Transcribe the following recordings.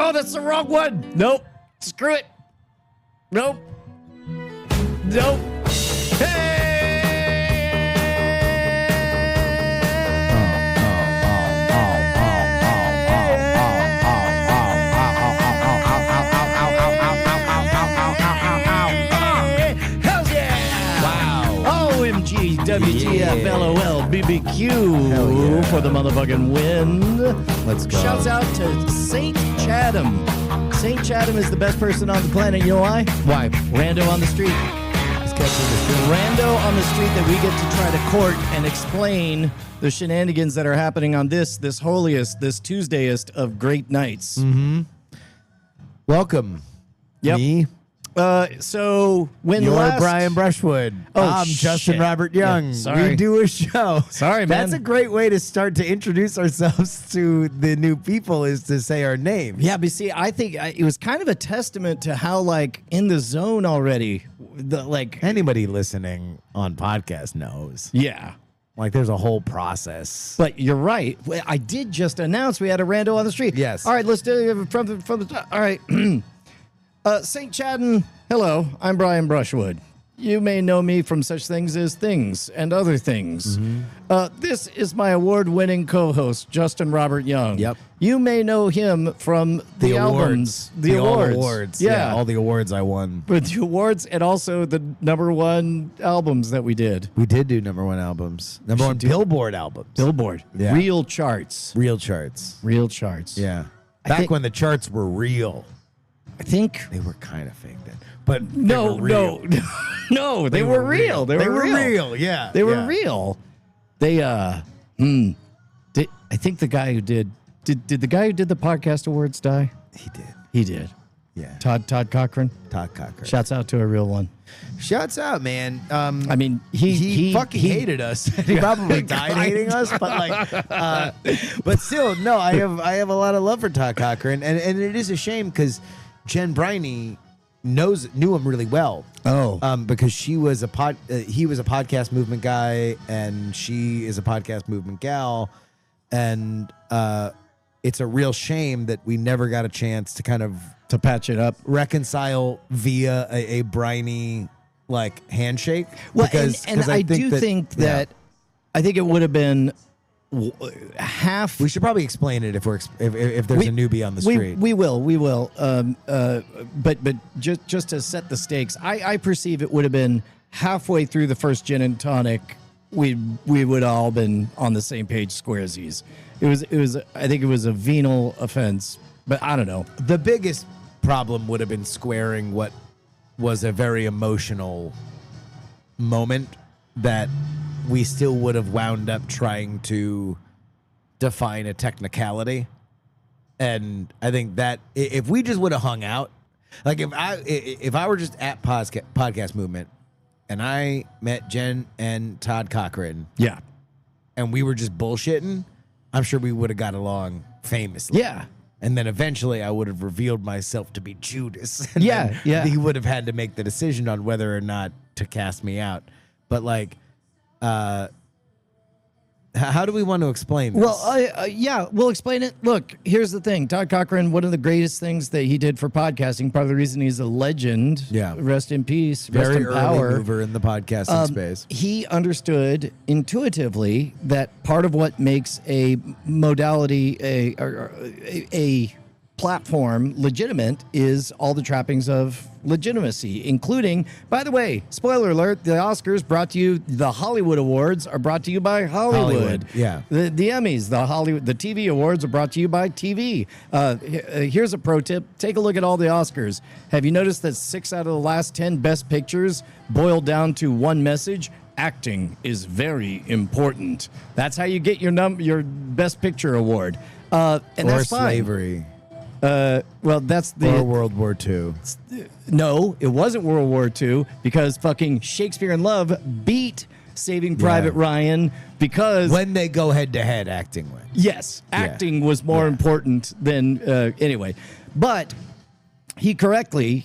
Oh, that's the wrong one. Nope. Screw it. Nope. Nope. Hey! Hells yeah! Wow. OMG, WTF, LOL, BBQ for the motherfucking win. Let's go. Shouts out to Saint Chatham. Saint Chatham is the best person on the planet. You know why? Why? Rando on the street. Rando on the street that we get to try to court and explain the shenanigans that are happening on this holiest, this Tuesdayest of great nights. Mm-hmm. Welcome. Yep. Me. So when You're last... Brian Brushwood. Oh, I'm Justin shit. Robert Young. Yeah, sorry. We do a show. Sorry, man. That's a great way to start to introduce ourselves to the new people is to say our name. Yeah, but see, I think it was kind of a testament to how, like, in the zone already. Anybody listening on podcast knows. Yeah. Like, there's a whole process. But you're right. I did just announce we had a rando on the street. Yes. All right, let's do it from the. All right. St. Chatham, hello. I'm Brian Brushwood. You may know me from such things as Things and Other Things. Mm-hmm. This is my award-winning co-host, Justin Robert Young. Yep. You may know him from the albums. The awards. awards. Yeah. All the awards I won. With the awards and also the #1 albums that we did. We did do #1 albums. #1 Billboard albums. Billboard. Yeah. Real charts. Real charts. Real charts. Yeah. I Back think- when the charts were real. I think... They were kind of fake then. But they No, were real. no, they were real. They were real. Yeah. They were yeah. real. They I think the guy who did the guy who did the podcast awards die? He did. He did. Yeah. Todd Cochran. Todd Cochran. Shouts out to a real one. Shouts out, man. I mean, he fucking hated us. He probably died hating us, but still, no. I have a lot of love for Todd Cochran, and it is a shame because Jen Briney knew him really well. Oh, because he was a podcast movement guy, and she is a podcast movement gal, and it's a real shame that we never got a chance to kind of to patch it up. reconcile via a Briney like handshake. Well, because I think that I think it would have been half. we should probably explain it if there's a newbie on the street. We will. But just to set the stakes, I perceive it would have been halfway through the first gin and tonic. We would have all been on the same page, squaresies. It was. I think it was a venal offense, but I don't know. The biggest problem would have been squaring what was a very emotional moment that we still would have wound up trying to define a technicality. And I think that if we just would have hung out, like if I were just at podcast movement and I met Jen and Todd Cochran, Yeah. and we were just bullshitting, I'm sure we would have got along famously. Yeah. And then eventually I would have revealed myself to be Judas. And Yeah, then yeah. He would have had to make the decision on whether or not to cast me out. But like, how do we want to explain this? Well, yeah, we'll explain it. Look, here's the thing. Todd Cochran, one of the greatest things that he did for podcasting, part of the reason he's a legend, Yeah. rest in peace, very rest in early power. mover in the podcasting space. He understood intuitively that part of what makes a modality, a platform legitimate is all the trappings of legitimacy, including, by the way, spoiler alert, the Oscars brought to you, the Hollywood Awards are brought to you by Hollywood. Yeah. The Emmys, the TV Awards are brought to you by TV. Here's a pro tip. Take a look at all the Oscars. Have you noticed that 6 out of the last 10 best pictures boiled down to one message? Acting is very important. That's how you get your best picture award. And Or that's fine. slavery. Well, that's the... Or World War II. No, it wasn't World War II because fucking Shakespeare in Love beat Saving Private Ryan because... When they go head to head, acting wins. Yes, acting was more important than... anyway, but he correctly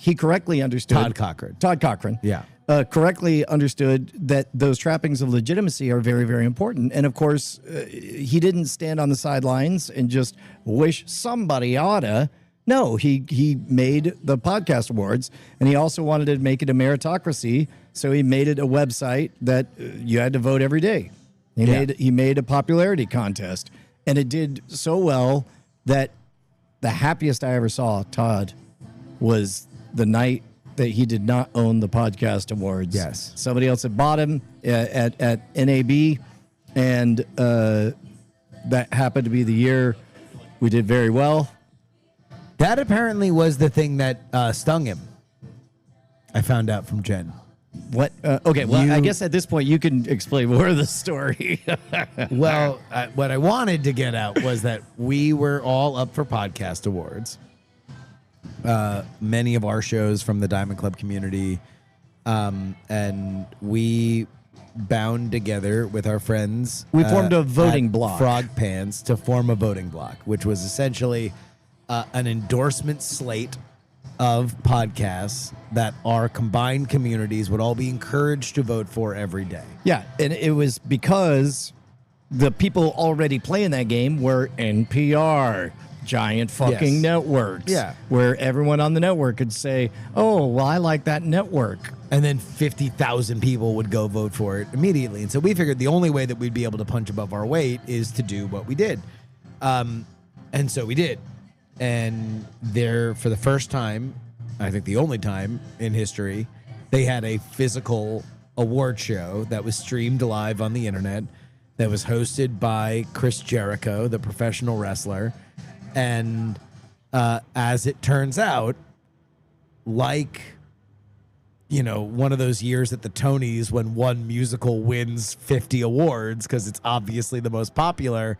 understood... Todd Cochran. Yeah. Correctly understood that those trappings of legitimacy are very, very important. And of course, he didn't stand on the sidelines and just wish somebody oughta. No, he made the podcast awards, and he also wanted to make it a meritocracy. So he made it a website that you had to vote every day. He made a popularity contest, and it did so well that the happiest I ever saw Todd was the night that he did not own the podcast awards. Yes. Somebody else had bought him at NAB, and that happened to be the year we did very well. That apparently was the thing that stung him. I found out from Jen. What? Okay, well, I You- guess at this point you can explain more of the story. Well, what I wanted to get out was that we were all up for podcast awards. Many of our shows from the Diamond Club community, and we bound together with our friends. We formed a voting at block. Frog Pants, to form a voting block, which was essentially an endorsement slate of podcasts that our combined communities would all be encouraged to vote for every day. Yeah, and it was because the people already playing that game were NPR, giant fucking Yes. networks. Yeah. Where everyone on the network could say, oh, well, I like that network. And then 50,000 people would go vote for it immediately. And so we figured the only way that we'd be able to punch above our weight is to do what we did. And so we did. And there, for the first time, I think the only time in history, they had a physical award show that was streamed live on the internet, that was hosted by Chris Jericho, the professional wrestler. And as it turns out, like, you know, one of those years at the Tonys when one musical wins 50 awards because it's obviously the most popular,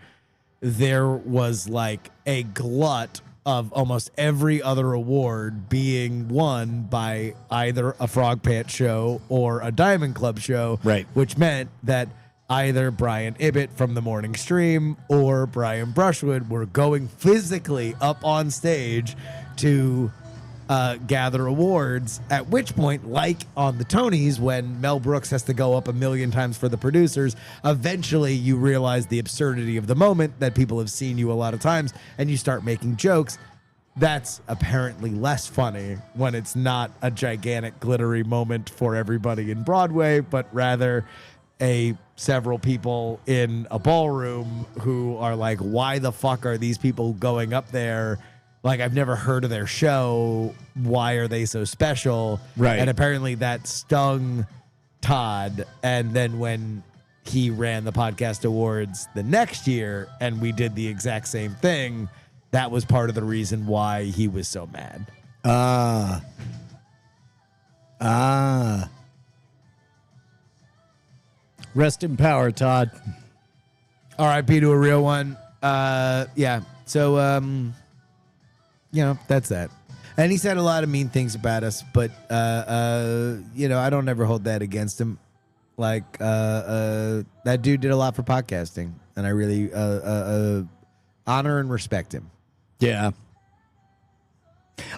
there was like a glut of almost every other award being won by either a Frog Pants show or a Diamond Club show. Right. Which meant that either Brian Ibbett from the Morning Stream or Brian Brushwood were going physically up on stage to gather awards, at which point, like on the Tonys, when Mel Brooks has to go up a million times for the producers, eventually you realize the absurdity of the moment, that people have seen you a lot of times, and you start making jokes. That's apparently less funny when it's not a gigantic glittery moment for everybody in Broadway, but rather several people in a ballroom who are like, why the fuck are these people going up there? Like, I've never heard of their show. Why are they so special? Right. And apparently that stung Todd. And then when he ran the podcast awards the next year and we did the exact same thing, that was part of the reason why he was so mad. Rest in power, Todd. R.I.P. to a real one. Yeah. So, you know, that's that. And he said a lot of mean things about us, but, you know, I don't ever hold that against him. Like, that dude did a lot for podcasting, and I really honor and respect him. Yeah.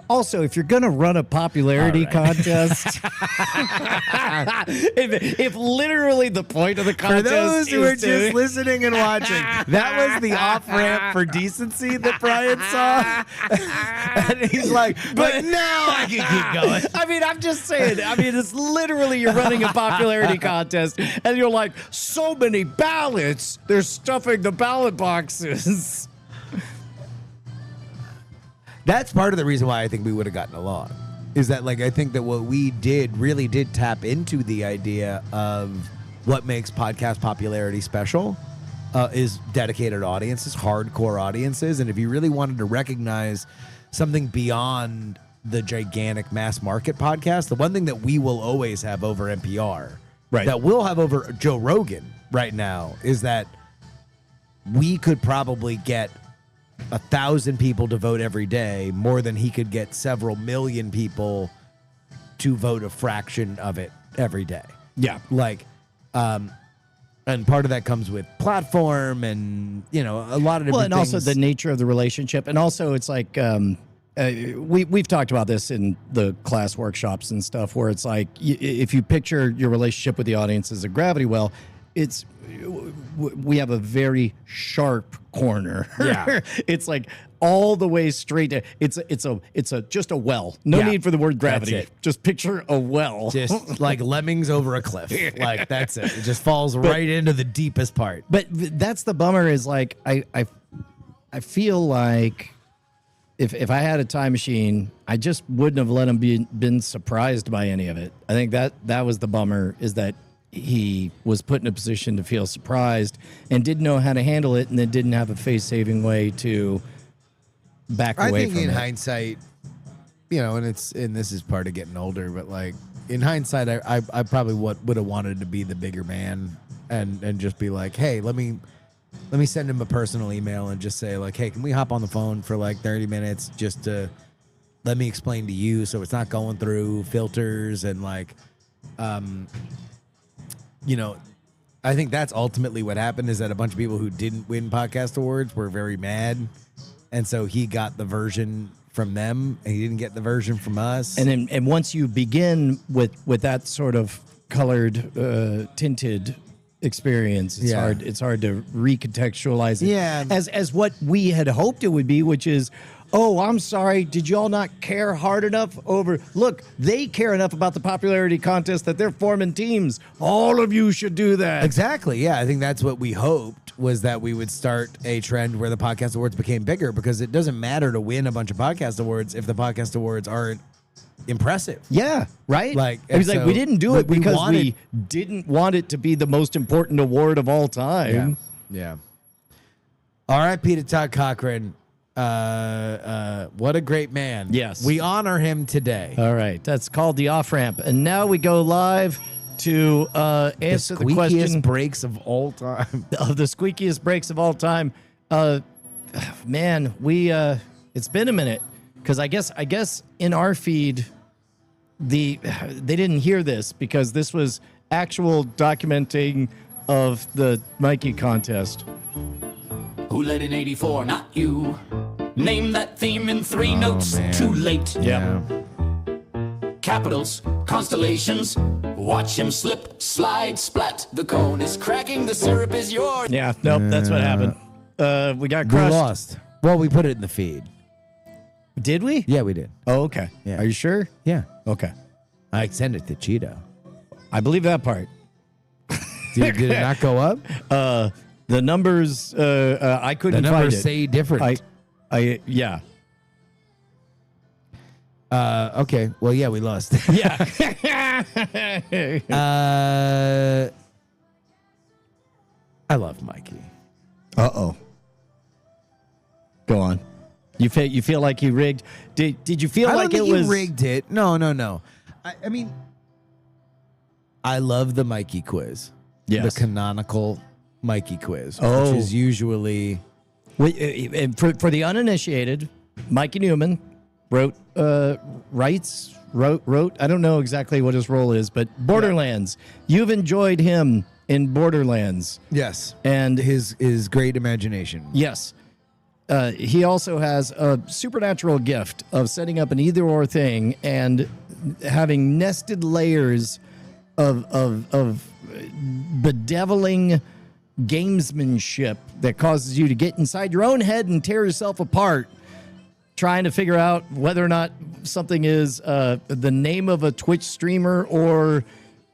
Also, if you're going to run a popularity contest, if literally the point of the For contest those who are is just to, listening and watching, that was the off-ramp for decency that Brian saw. And he's like, but now I can keep going. I mean, I'm just saying. I mean, it's literally you're running a popularity contest, and you're like, so many ballots, they're stuffing the ballot boxes. That's part of the reason why I think we would have gotten along. Is that, like, I think that what we did really did tap into the idea of what makes podcast popularity special is dedicated audiences, hardcore audiences. And if you really wanted to recognize something beyond the gigantic mass market podcast, the one thing that we will always have over NPR, Right. that we'll have over Joe Rogan right now, is that we could probably get 1,000 people to vote every day, more than he could get several million people to vote a fraction of it every day. Yeah. Like, and part of that comes with platform and, you know, a lot of different Well, and things. also the nature of the relationship, and also it's like we've talked about this in the class workshops and stuff, where it's like if you picture your relationship with the audience as a gravity well, we have a very sharp corner. Yeah. It's like all the way straight to it's a just a well. No Yeah, need for the word gravity. that's it. Just picture a well. Just like lemmings over a cliff. Like that's it. It just falls right into the deepest part. But that's the bummer is like I feel like if I had a time machine, I just wouldn't have let him been surprised by any of it. I think that was the bummer is that he was put in a position to feel surprised and didn't know how to handle it, and then didn't have a face-saving way to back away I think from in it. hindsight, and this is part of getting older, but like in hindsight, I probably would have wanted to be the bigger man and just be like, hey, let me send him a personal email and just say like, hey, can we hop on the phone for like 30 minutes just to let me explain to you so it's not going through filters and like, I think that's ultimately what happened is that a bunch of people who didn't win podcast awards were very mad. And so he got the version from them and he didn't get the version from us. And once you begin with that sort of colored, tinted experience, it's hard to recontextualize it as what we had hoped it would be, which is, oh, I'm sorry, did y'all not care hard enough over, look, they care enough about the popularity contest that they're forming teams. All of you should do that. Exactly. Yeah, I think that's what we hoped was that we would start a trend where the podcast awards became bigger because it doesn't matter to win a bunch of podcast awards if the podcast awards aren't impressive. Yeah, right? Like, it was like we didn't do it because we wanted- didn't want it to be the most important award of all time. Yeah. R.I.P. to Todd Cochran. What a great man. Yes. We honor him today. All right, that's called the off-ramp. And now we go live to answer the question breaks of all time. of the squeakiest breaks of all time. Man, we it's been a minute because I guess in our feed they didn't hear this because this was actual documenting of the Mikey contest. Who led in 84? Not you. Name that theme in 3 notes. man. Too late. Yeah. Capitals, constellations. Watch him slip, slide, splat. The cone is cracking. The syrup is yours. Yeah, nope, that's what happened. We got We crushed. lost. Well, we put it in the feed. Did we? Yeah, we did. Oh, okay. Yeah. Are you sure? Yeah. Okay. I sent it to Cheeto. I believe that part. Did it not go up? The numbers, I The couldn't find numbers it. say different. Yeah. Okay. Well, yeah, we lost. Yeah. I love Mikey. Uh-oh. Go on. You feel like he rigged? Did you feel I like don't think it was he rigged it. No. I mean, I love the Mikey quiz. Yes. The canonical Mikey quiz, Oh. which is usually For the uninitiated, Mikey Newman wrote. I don't know exactly what his role is, but Borderlands. You've enjoyed him in Borderlands. yes, And his great imagination. yes. He also has a supernatural gift of setting up an either-or thing and having nested layers of bedeviling gamesmanship that causes you to get inside your own head and tear yourself apart, trying to figure out whether or not something is the name of a Twitch streamer or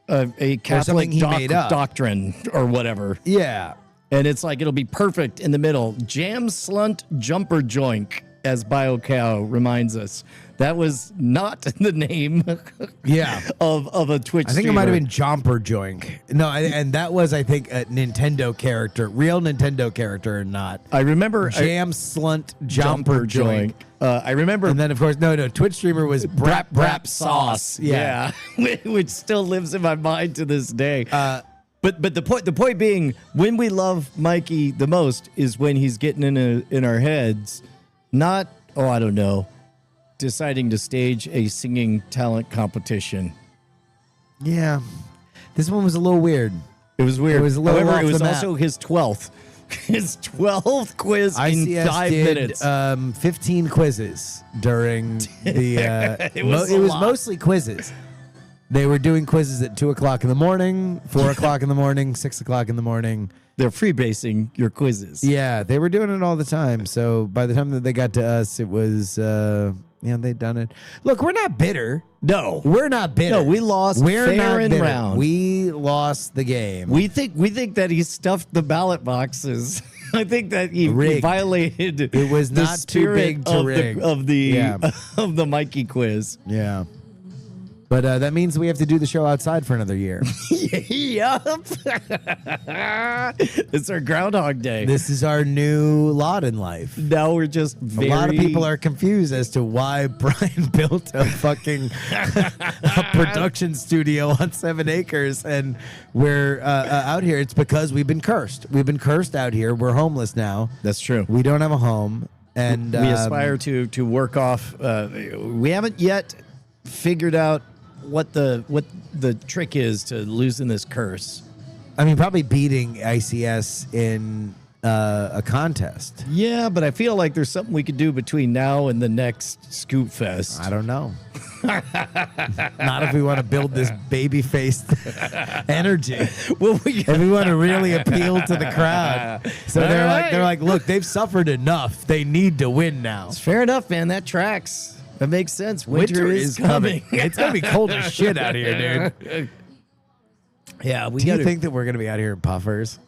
a Catholic something he made up. doctrine or whatever. Yeah. And it's like it'll be perfect in the middle. Jam slunt jumper joink, as BioCow reminds us. That was not the name Yeah. of a Twitch I think streamer. it might have been Jomper Joink. No, and that was, I think, a Nintendo character, real Nintendo character or not. I remember Jam Slunt jumper Jomper Joink. joink. I remember And then, of course, no, Twitch streamer was Brap Brap Sauce. Yeah. Which still lives in my mind to this day. But the point being, when we love Mikey the most is when he's getting in our heads, not I don't know, deciding to stage a singing talent competition. Yeah. This one was a little weird. It was weird. It was a little However, off it was the map. also his 12th. His 12th quiz in ICS 5 did, minutes. 15 quizzes during the. It was a it was lot. mostly quizzes. They were doing quizzes at 2:00 in the morning, 4:00 in the morning, 6:00 in the morning. they're freebasing your quizzes. Yeah, they were doing it all the time. So by the time that they got to us, it was they'd done it. Look, we're not bitter. No, We're not bitter. No, we lost We're fair not and bitter. round. We lost the game. we think that he stuffed the ballot boxes. I think that he Rigged. violated. It was the not too spirit big to of rig. Yeah. of the Mikey quiz. Yeah. But that means we have to do the show outside for another year. Yup. It's our Groundhog Day. This is our new lot in life. Now we're just A lot of people are confused as to why Brian built a fucking a production studio on 7 acres, and we're out here. It's because we've been cursed. We've been cursed out here. We're homeless now. That's true. We don't have a home, and We aspire to work off. We haven't yet figured out what the trick is to losing this curse. I mean, probably beating ICS in a contest. Yeah, but I feel like there's something we could do between now and the next Scoop Fest. I don't know. Not if we want to build this baby-faced energy. Well, If we want to really appeal to the crowd. So they're like, look, they've suffered enough. They need to win now. fair enough, man. That tracks. That makes sense. Winter is coming. It's gonna be cold as shit out here, dude. Yeah, we Do you gotta think that we're gonna be out here in puffers?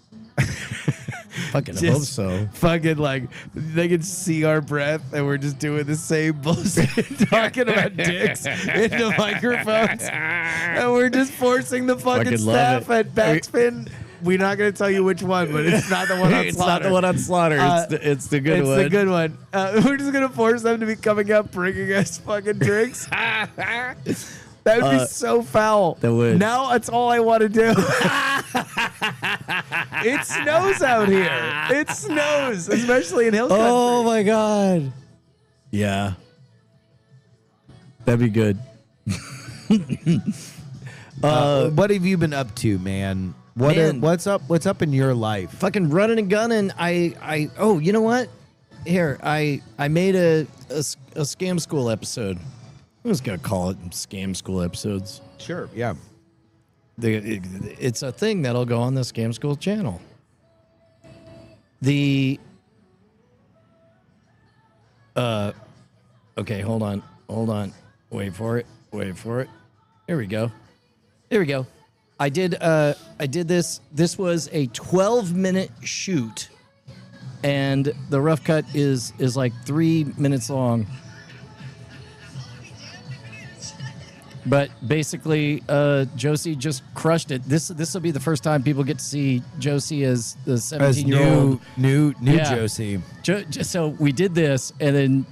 fucking hope Just so. Fucking like they can see our breath, and we're just doing the same bullshit, talking about dicks into microphones, and we're just forcing the fucking Fucking love staff it. at Backspin. We're not gonna tell you which one, but it's not the one on It's Slaughter. not the one on Slaughter. It's the good It's one. the good one. We're just gonna force them to be coming up, bringing us fucking drinks. That would be so foul. that would. Now that's all I want to do. It snows out here. It snows, especially in hill country. Oh my god. Yeah. That'd be good. What have you been up to, man? Man. What's up? What's up in your life? Fucking running and gunning. Oh, you know what? Here, I made a Scam School episode. I was gonna call it Scam School episodes. Sure. Yeah. It's a thing that'll go on the Scam School channel. Okay, hold on. Wait for it. Here we go. I did this. This was a 12-minute shoot, and the rough cut is like 3 minutes long. But basically, Josie just crushed it. This will be the first time people get to see Josie as the 17-year-old. new Yeah. Josie. So we did this, and then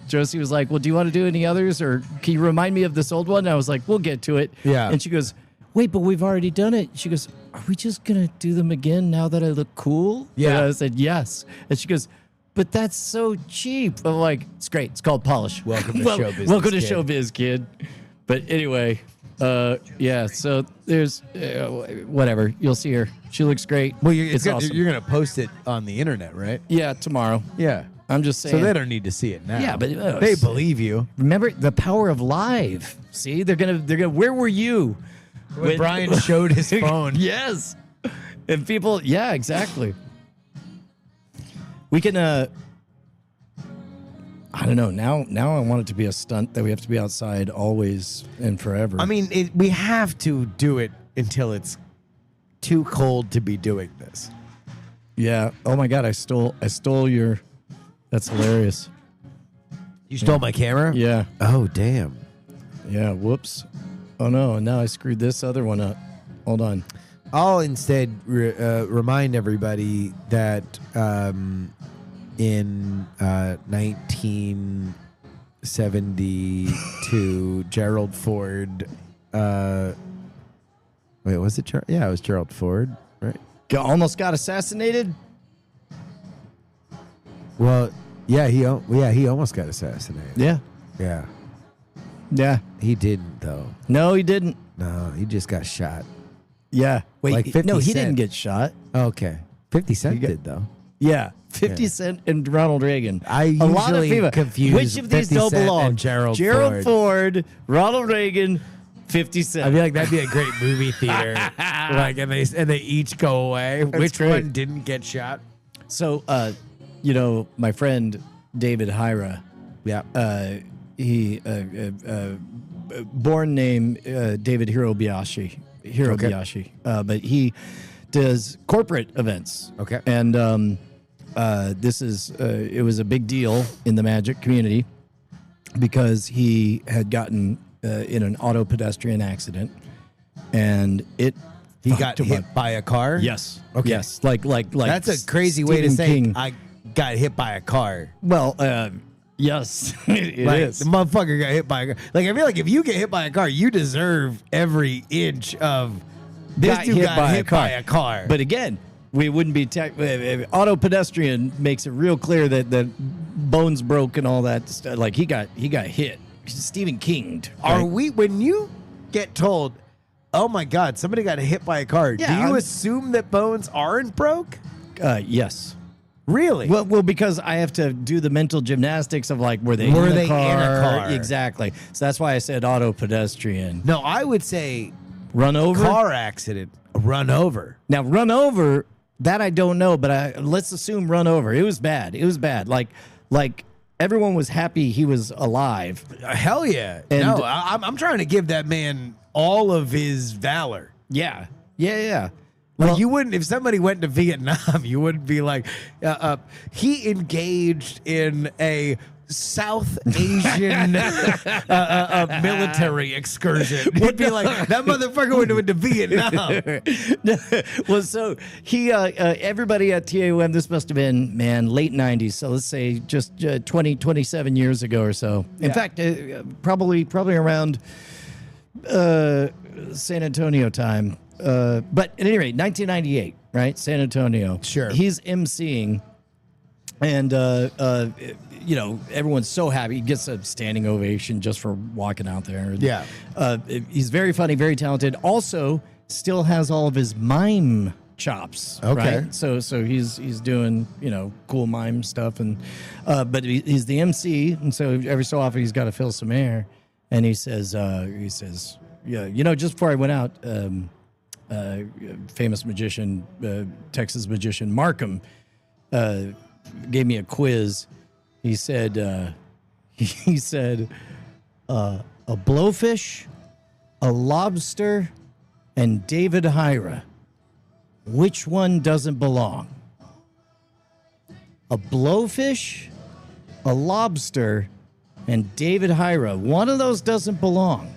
Josie was like, well, do you want to do any others, or can you remind me of this old one? And I was like, we'll get to it. Yeah. And she goes, wait, but we've already done it. She goes, are we just going to do them again now that I look cool? Yeah. And I said, yes. And she goes, but that's so cheap. I'm like, it's great. It's called polish. Welcome to show business, Welcome to kid. showbiz, kid. But anyway, yeah, so there's whatever. You'll see her. She looks great. Well, it's awesome. you're gonna post it on the internet, right? Yeah, tomorrow. Yeah. I'm just saying. So they don't need to see it now. Yeah, but, they believe you. Remember the power of live. See, they're gonna. Where were you When Brian showed his phone. Yes, and people. Yeah, exactly. We can. I don't know. Now I want it to be a stunt that we have to be outside always and forever. I mean, we have to do it until it's too cold to be doing this. yeah. Oh my God, I stole your. That's hilarious. You stole my camera? Yeah. Oh, damn. Yeah. Whoops. Oh no. And now I screwed this other one up. Hold on. I'll instead remind everybody that in 1972, Gerald Ford. Wait, was it? Yeah, it was Gerald Ford, right? Almost got assassinated. Well, yeah, he almost got assassinated. Yeah. Yeah, Yeah. he didn't though. No, he didn't. No, he just got shot. Yeah. Wait. Like 50 no, he Cent. didn't get shot. Okay, 50 Cent did though. Yeah. 50 Cent and Ronald Reagan. I A lot of usually people confuse Which of these 50 don't Cent belong? and Gerald Ford, Ronald Reagan, 50 I Cent. feel like that'd be a great movie theater. Like, and they each go away. Which great. one didn't get shot? So, my friend David Hyra, Yeah. he born name David Hirobayashi. But he does corporate events. Okay. And it was a big deal in the magic community because he had gotten in an auto pedestrian accident, and He got hit by a car? Yes. Okay. Yes. Like That's a crazy way to Stephen say King. I got hit by a car. Well, yes, it Like, is. the motherfucker got hit by a car. Like, I feel like if you get hit by a car, you deserve every inch of this dude got hit by a car. But again, we wouldn't be auto pedestrian makes it real clear that bones broke and all that stuff. Like he got hit. Stephen King. Are we, when you get told, oh my God, somebody got hit by a car, Yeah, do you I'm- assume that bones aren't broke? Yes. Really? Well, because I have to do the mental gymnastics of like, were they in a car? Exactly. So that's why I said auto pedestrian. no, I would say Run over? car accident, run over. Now, run over, that I don't know, but let's assume run over. It was bad. It was bad. Like everyone was happy he was alive. Hell yeah. And- no, I'm trying to give that man all of his valor. Yeah. Yeah. Like Well- you wouldn't, if somebody went to Vietnam, you wouldn't be like, he engaged in a South Asian military excursion. You'd be like, that motherfucker went to Vietnam. Well, so he, everybody at TAOM, this must have been, late 90s. So let's say just 27 years ago or so. In Yeah. fact, probably around San Antonio time. But at any rate, 1998, right? San Antonio. Sure. He's emceeing, and everyone's so happy. He gets a standing ovation just for walking out there. Yeah. He's very funny, very talented. Also, still has all of his mime chops. Okay. Right? So he's doing cool mime stuff, and but he's the MC, and so every so often he's got to fill some air, and he says yeah, just before I went out. Famous magician, Texas magician Markham, gave me a quiz. He said, a blowfish, a lobster, and David Hyra. Which one doesn't belong? A blowfish, a lobster, and David Hyra. One of those doesn't belong.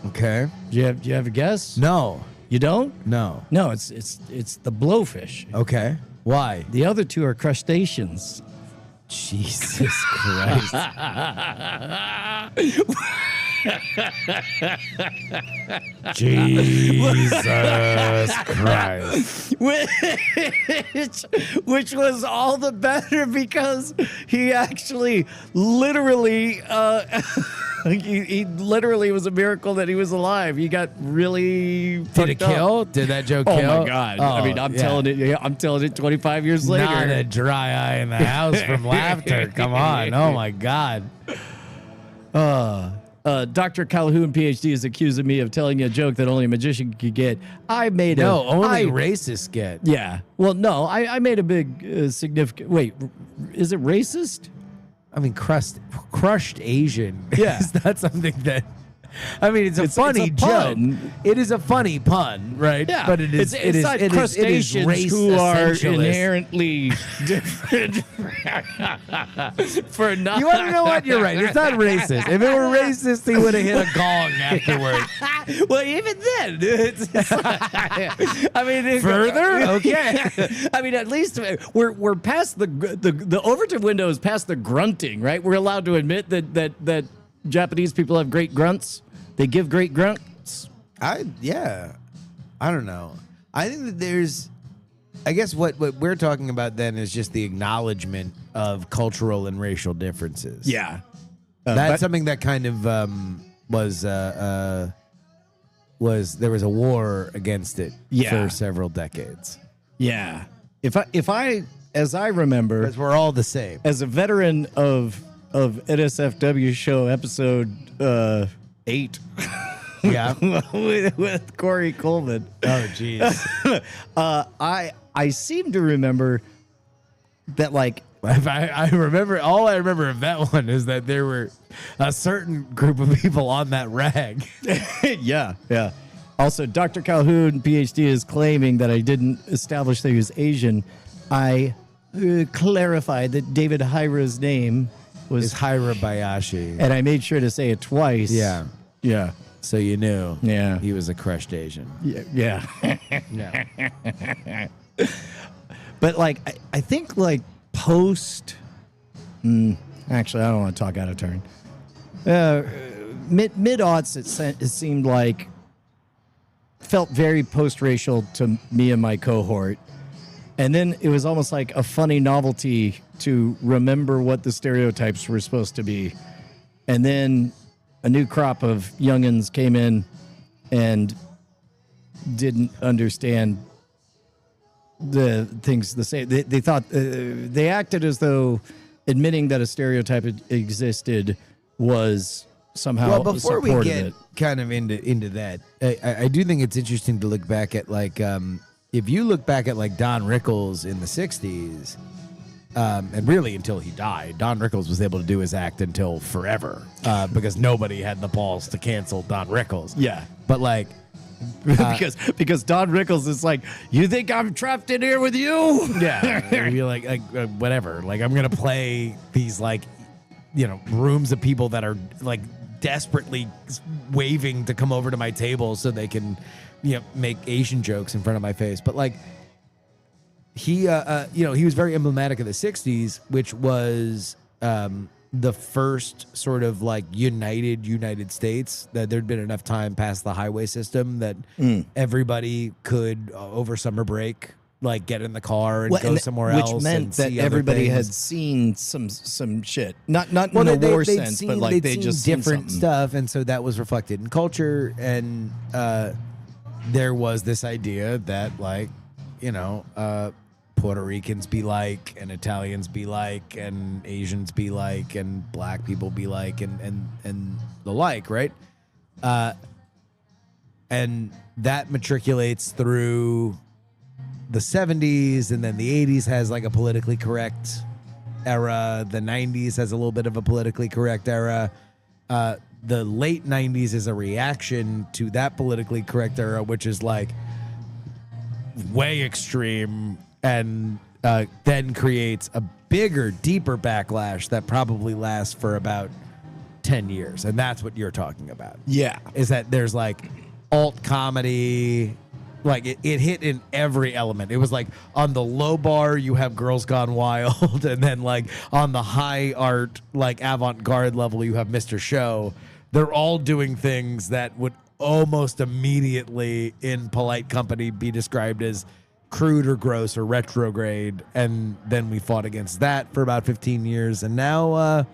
Okay. Do you have a guess? No. You don't? No. No, it's the blowfish. Okay. Why? The other two are crustaceans. Jesus Christ. Jesus Christ. which was all the better because he actually literally he literally was a miracle that he was alive. He got really Did it fucked up. kill? Did that joke Oh kill? my god! Oh, I mean, I'm telling it 25 years later. Not a dry eye in the house from laughter. Come on. Oh my God. Dr. Calhoun, PhD, is accusing me of telling a joke that only a magician could get. Only racists get. Yeah. Well, no, I made a big significant. Wait, is it racist? I mean, crushed Asian. Yeah. Is not something that. I mean, it's a funny joke. pun. It is a funny pun, right? Yeah, but it is. It's not crustaceans race who are essentialist. inherently different for not. You want to know what? You're right. It's not racist. If it were racist, he would have hit a gong afterward. Well, even then, I mean, Further? Okay. I mean, at least we're past the Overton window is past the grunting, right? We're allowed to admit that Japanese people have great grunts. They give great grunts. I don't know. I think that there's. I guess what we're talking about then is just the acknowledgement of cultural and racial differences. Yeah, That's something that kind of was there was a war against it for several decades. yeah. If I as I remember, Because we're all the same. as a veteran of NSFW show episode 8 Yeah. with Corey Coleman. Oh, jeez. I seem to remember that, like, I remember, all I remember of that one is that there were a certain group of people on that rag. yeah. Also, Dr. Calhoun, PhD, is claiming that I didn't establish that he was Asian. I clarified that David Hyra's name was Is Hirabayashi. and I made sure to say it twice. Yeah. Yeah. So you knew. Yeah. He was a crushed Asian. Yeah. Yeah. But, like, I think, like, post... actually, I don't want to talk out of turn. Mid-aughts, it seemed like... felt very post-racial to me and my cohort. And then it was almost like a funny novelty to remember what the stereotypes were supposed to be. And then a new crop of youngins came in and didn't understand the things the same. They thought they acted as though admitting that a stereotype existed was somehow Well, before we supported get it. kind of into that, I do think it's interesting to look back at, like, if you look back at, like, Don Rickles in the 60s, and really until he died, Don Rickles was able to do his act until forever, because nobody had the balls to cancel Don Rickles. Yeah. But, like, because Don Rickles is like, you think I'm trapped in here with you? yeah, it'd be like whatever. Like, I'm going to play these, like, rooms of people that are, like, desperately waving to come over to my table so they can, make Asian jokes in front of my face. But, like, he was very emblematic of the 60s, which was the first sort of, like, United States, that there'd been enough time past the highway system that everybody could, over summer break, like, get in the car and go somewhere else. Which meant and that see other everybody had things. seen some shit. Not in a They'd war sense, but, like, they'd they seen just seen different something. stuff, and so that was reflected in culture. And there was this idea that, like, Puerto Ricans be like, and Italians be like, and Asians be like, and black people be like, and the like, right? And that matriculates through the 70s, and then the 80s has, like, a politically correct era. The 90s has a little bit of a politically correct era. The late 90s is a reaction to that politically correct era, which is, like, way extreme, and then creates a bigger, deeper backlash that probably lasts for about 10 years. And that's what you're talking about. Yeah. Is that there's, like, alt comedy, like, it hit in every element. It was like, on the low bar you have Girls Gone Wild, and then, like, on the high art, like, avant-garde level you have Mr. Show. They're all doing things that would almost immediately, in polite company, be described as crude or gross or retrograde. And then we fought against that for about 15 years, and now I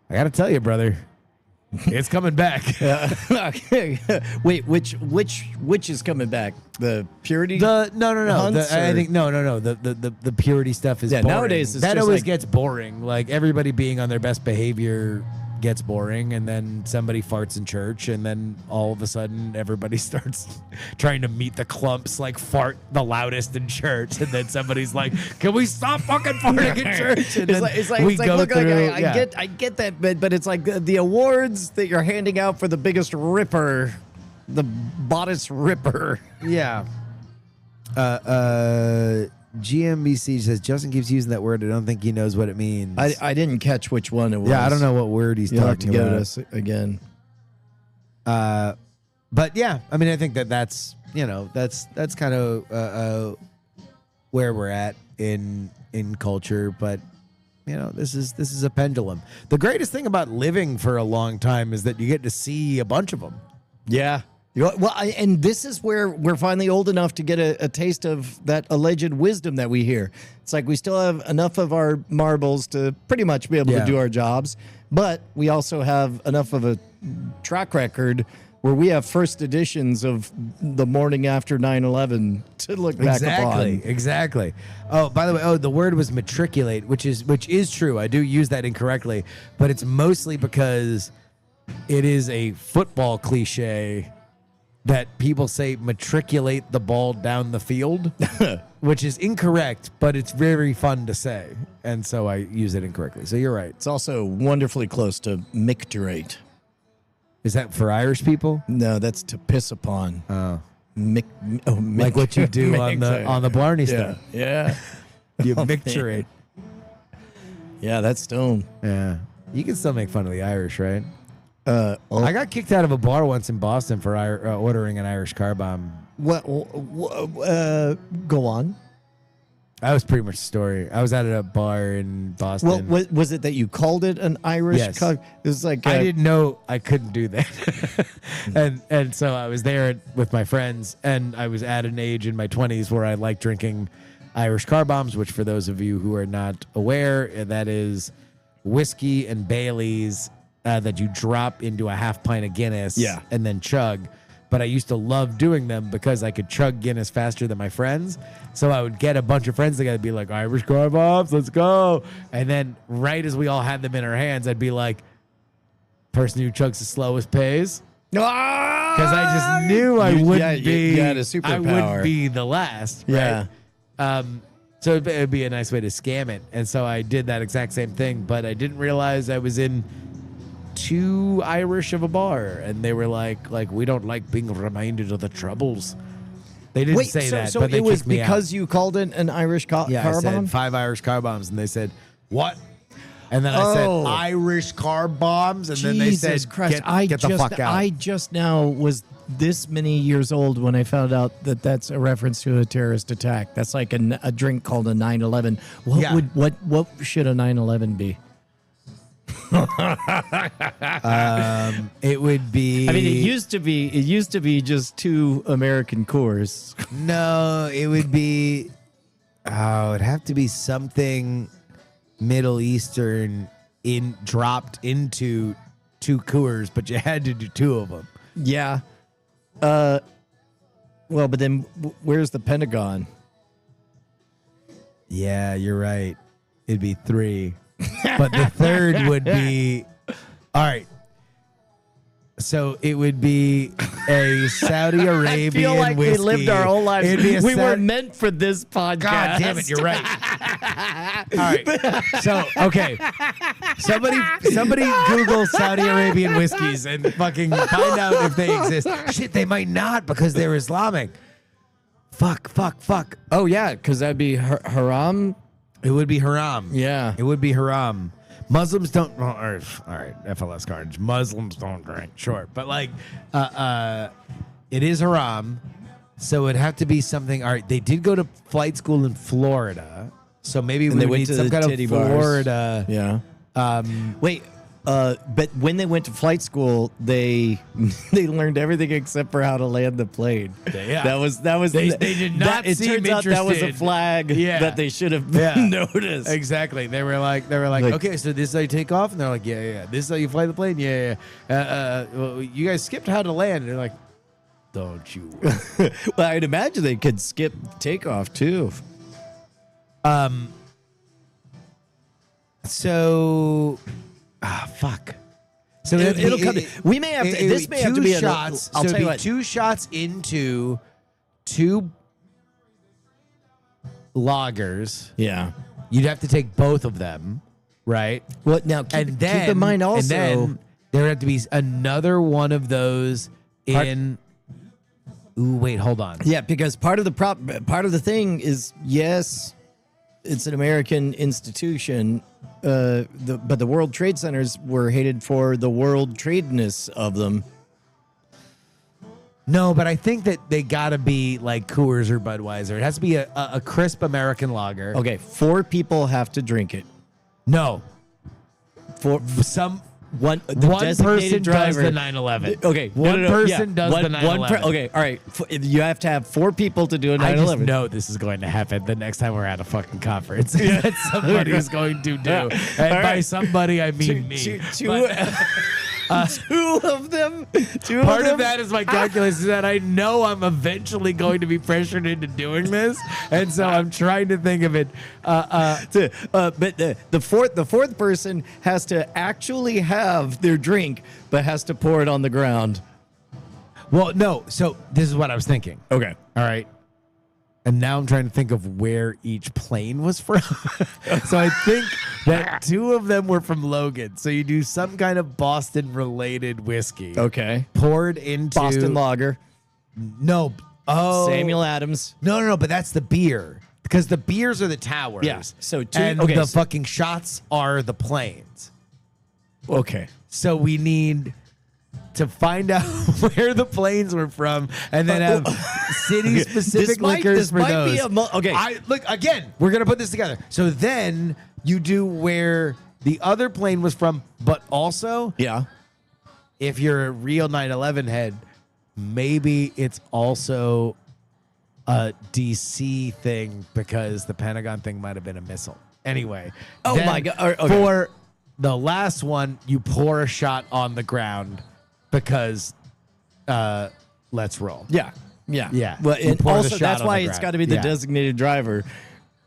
gotta tell you, brother, it's coming back. Wait, which is coming back? The purity? No. hunts, I or- think no. The purity stuff is Yeah, boring. nowadays it's that just always like- gets boring. Like, everybody being on their best behavior gets boring, and then somebody farts in church, and then all of a sudden everybody starts trying to meet the clumps, like, fart the loudest in church, and then somebody's like, "Can we stop fucking farting in church?" And then Look, I get that, but it's like the awards that you're handing out for the biggest ripper, the bodice ripper. Yeah. GMBC says Justin keeps using that word. I don't think he knows what it means. I didn't catch which one it was. Yeah, I don't know what word he's You'll have to talking give it about. us again. But yeah, I mean, I think that's that's kind of where we're at in culture. But this is a pendulum. The greatest thing about living for a long time is that you get to see a bunch of them. Yeah. And this is where we're finally old enough to get a taste of that alleged wisdom that we hear. It's like we still have enough of our marbles to pretty much be able Yeah. to do our jobs, but we also have enough of a track record where we have first editions of the morning after 9/11 to look back upon. Exactly. Oh, by the way, the word was matriculate, which is true. I do use that incorrectly, but it's mostly because it is a football cliche that people say matriculate the ball down the field, which is incorrect, but it's very fun to say. And so I use it incorrectly. So you're right. It's also wonderfully close to micturate. Is that for Irish people? No, that's to piss upon. Oh. Like Like what you do on the Blarney stuff. Yeah. You Oh, micturate. Yeah, that's stone. Yeah. You can still make fun of the Irish, right? Oh, I got kicked out of a bar once in Boston for ordering an Irish car bomb. go on. That was pretty much the story. I was at a bar in Boston. Well, was it that you called it an Irish Yes. car? It was like I didn't know I couldn't do that. and so I was there with my friends, and I was at an age in my 20s where I like drinking Irish car bombs, which for those of you who are not aware, that is whiskey and Baileys that you drop into a half pint of Guinness and then chug. But I used to love doing them because I could chug Guinness faster than my friends. So I would get a bunch of friends together and be like, Irish car bombs, let's go. And then right as we all had them in our hands, I'd be like, person who chugs the slowest pays. Because I just knew I wouldn't be. You had a I superpower. wouldn't be the last. Right? Yeah. So it'd be a nice way to scam it. And so I did that exact same thing, but I didn't realize I was in too Irish of a bar, and they were like we don't like being reminded of the troubles. They didn't say that, so but they it was kicked me because out. you called it an Irish car I said bomb? 5 Irish car bombs, and they said what? And then I Oh. said Irish car bombs, and then they Jesus said Christ! get the fuck out. I just now was this many years old when I found out that that's a reference to a terrorist attack. That's like a drink called a 9/11. What should a 9/11 be? It would be. I mean, it used to be just 2 American Coors. No, it would be. Oh, it'd have to be something Middle Eastern dropped into 2 Coors, but you had to do 2 of them. Yeah. Well, but then where's the Pentagon? Yeah, you're right. It'd be 3, but the third would be. All right. So it would be a Saudi Arabian I feel like whiskey. we lived our whole lives. It'd be a We were Saudi- meant for this podcast. God damn it, you're right. All right. So, okay. Somebody Google Saudi Arabian whiskeys and fucking find out if they exist. Shit, they might not because they're Islamic. Fuck. Oh yeah, because that'd be haram. It would be haram. Yeah. It would be haram. Muslims don't. All right, FLS cards. Muslims don't drink. Sure, but like, it is haram, so it'd have to be something. All right, they did go to flight school in Florida, so maybe we they would went need to some the kind of titty bars. Florida. Yeah. Wait. But when they went to flight school, they learned everything except for how to land the plane. Yeah. That was. They did not It seem turns out that was a interested. flag Yeah. that they should have Yeah. noticed. Exactly. They were like, okay, so this is how you take off, and they're like, yeah. This is how you fly the plane, yeah. Well, you guys skipped how to land. And they're like, don't you? Well, I'd imagine they could skip takeoff too. So, fuck. So It'll come. We may have to. This may have to be a shots. I'll so tell you it'd be what. 2 shots into 2 lagers. Yeah. You'd have to take both of them, right? Well, now keep in mind also. and then there would have to be another one of those in. Ooh, wait, hold on. Yeah, because part of the thing is, yes, it's an American institution, but the World Trade Centers were hated for the world tradeness of them. No, but I think that they gotta be like Coors or Budweiser. It has to be a crisp American lager. Okay, 4 people have to drink it. No, For some one one designated person does driver. the 911. Okay, one person does the 911. Okay, all right. You have to have 4 people to do a I just 911. know this is going to happen the next time we're at a fucking conference. That somebody's going to do. Yeah. And All by right. somebody, I mean me. Two- But- Two of them. Part of that is my calculus is that I know I'm eventually going to be pressured into doing this, and so I'm trying to think of it. But the fourth person has to actually have their drink, but has to pour it on the ground. Well, no. So this is what I was thinking. Okay. All right. And now I'm trying to think of where each plane was from. So I think that two of them were from Logan. So you do some kind of Boston-related whiskey. Okay. Poured into Boston Lager. No. Oh. Samuel Adams. No. But that's the beer. Because the beers are the towers. Yeah, so two- and okay, the so- fucking shots are the planes. Okay. So we need to find out where the planes were from, and then have city-specific liquors for those. Be okay. Look again. We're gonna put this together. So then you do where the other plane was from, but also Yeah. if you're a real 9/11 head, maybe it's also a DC thing because the Pentagon thing might have been a missile. Anyway. Oh then my God. Okay. For the last one, you pour a shot on the ground because let's roll. Yeah. Yeah. Yeah. Well, You and pour the also shot that's on why the it's ground. got to be the Yeah. designated driver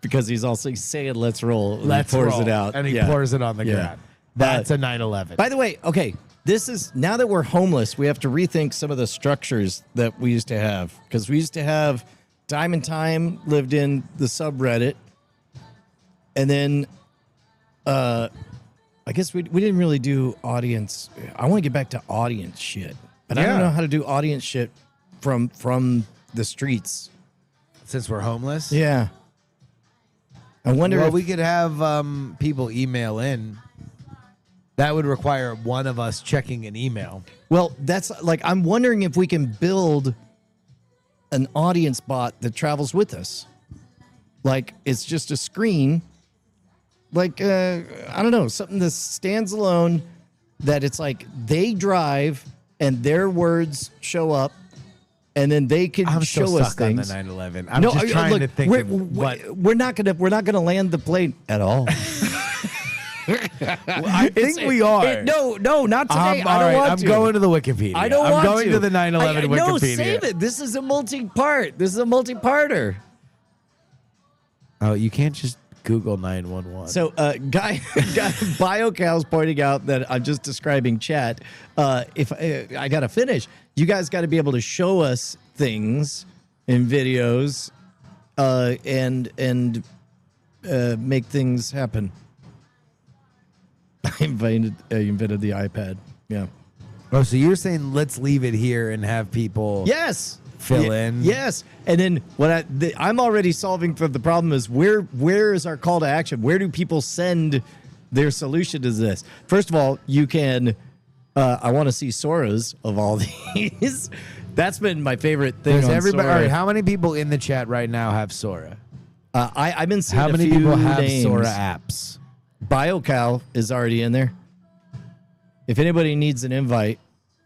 because he's also saying "Let's roll." And Let's he pours roll. it out, And he Yeah. pours it on the Yeah. ground. That's a 9/11. By the way, okay, this is now that we're homeless, we have to rethink some of the structures that we used to have because we used to have Diamond Time lived in the subreddit, and then I guess we didn't really do audience. I want to get back to audience shit, but I don't Yeah. know how to do audience shit from the streets. Since we're homeless. Yeah, I wonder Well, if we could have people email in. That would require one of us checking an email. Well, that's like I'm wondering if we can build an audience bot that travels with us. Like it's just a screen. Like I don't know, something that stands alone that it's like they drive and their words show up and then they can I'm show still us stuck on the things. 9/11. I'm just trying look, to think we're, of what. we're not gonna land the plane at all. I think we are. No, not today. I don't all right, want I'm to. going to the Wikipedia. I don't I'm want going to the 9/11 Wikipedia. No, save it. This is a multi-part. This is a multi-parter. Oh, you can't just Google 911. So, guy BioCal's pointing out that I'm just describing chat. If I got to finish, you guys got to be able to show us things in videos, and make things happen. I invented the iPad. Yeah. Oh, so you're saying let's leave it here and have people Yes. fill in? Yes. And then what I'm already solving for the problem is where is our call to action? Where do people send their solution to this? First of all, you can I want to see Sora's of all these. That's been my favorite thing. There's on everybody. Sora. All right, how many people in the chat right now have Sora? I've been seeing How a many few people have names. Sora apps? BioCal is already in there. If anybody needs an invite,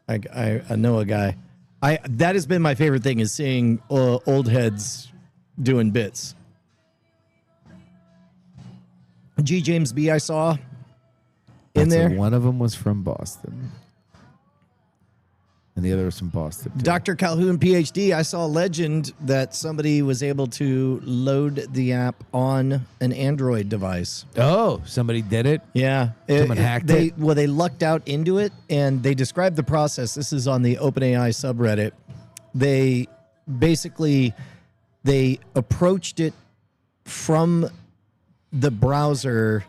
I know a guy. That has been my favorite thing is seeing old heads doing bits. G. James B. I saw in there. One of them was from Boston, and the other was from Boston. too. Dr. Calhoun, PhD. I saw a legend that somebody was able to load the app on an Android device. Oh, somebody did it. Yeah. Someone hacked it? Well, they lucked out into it, and they described the process. This is on the OpenAI subreddit. They basically, they approached it from the browser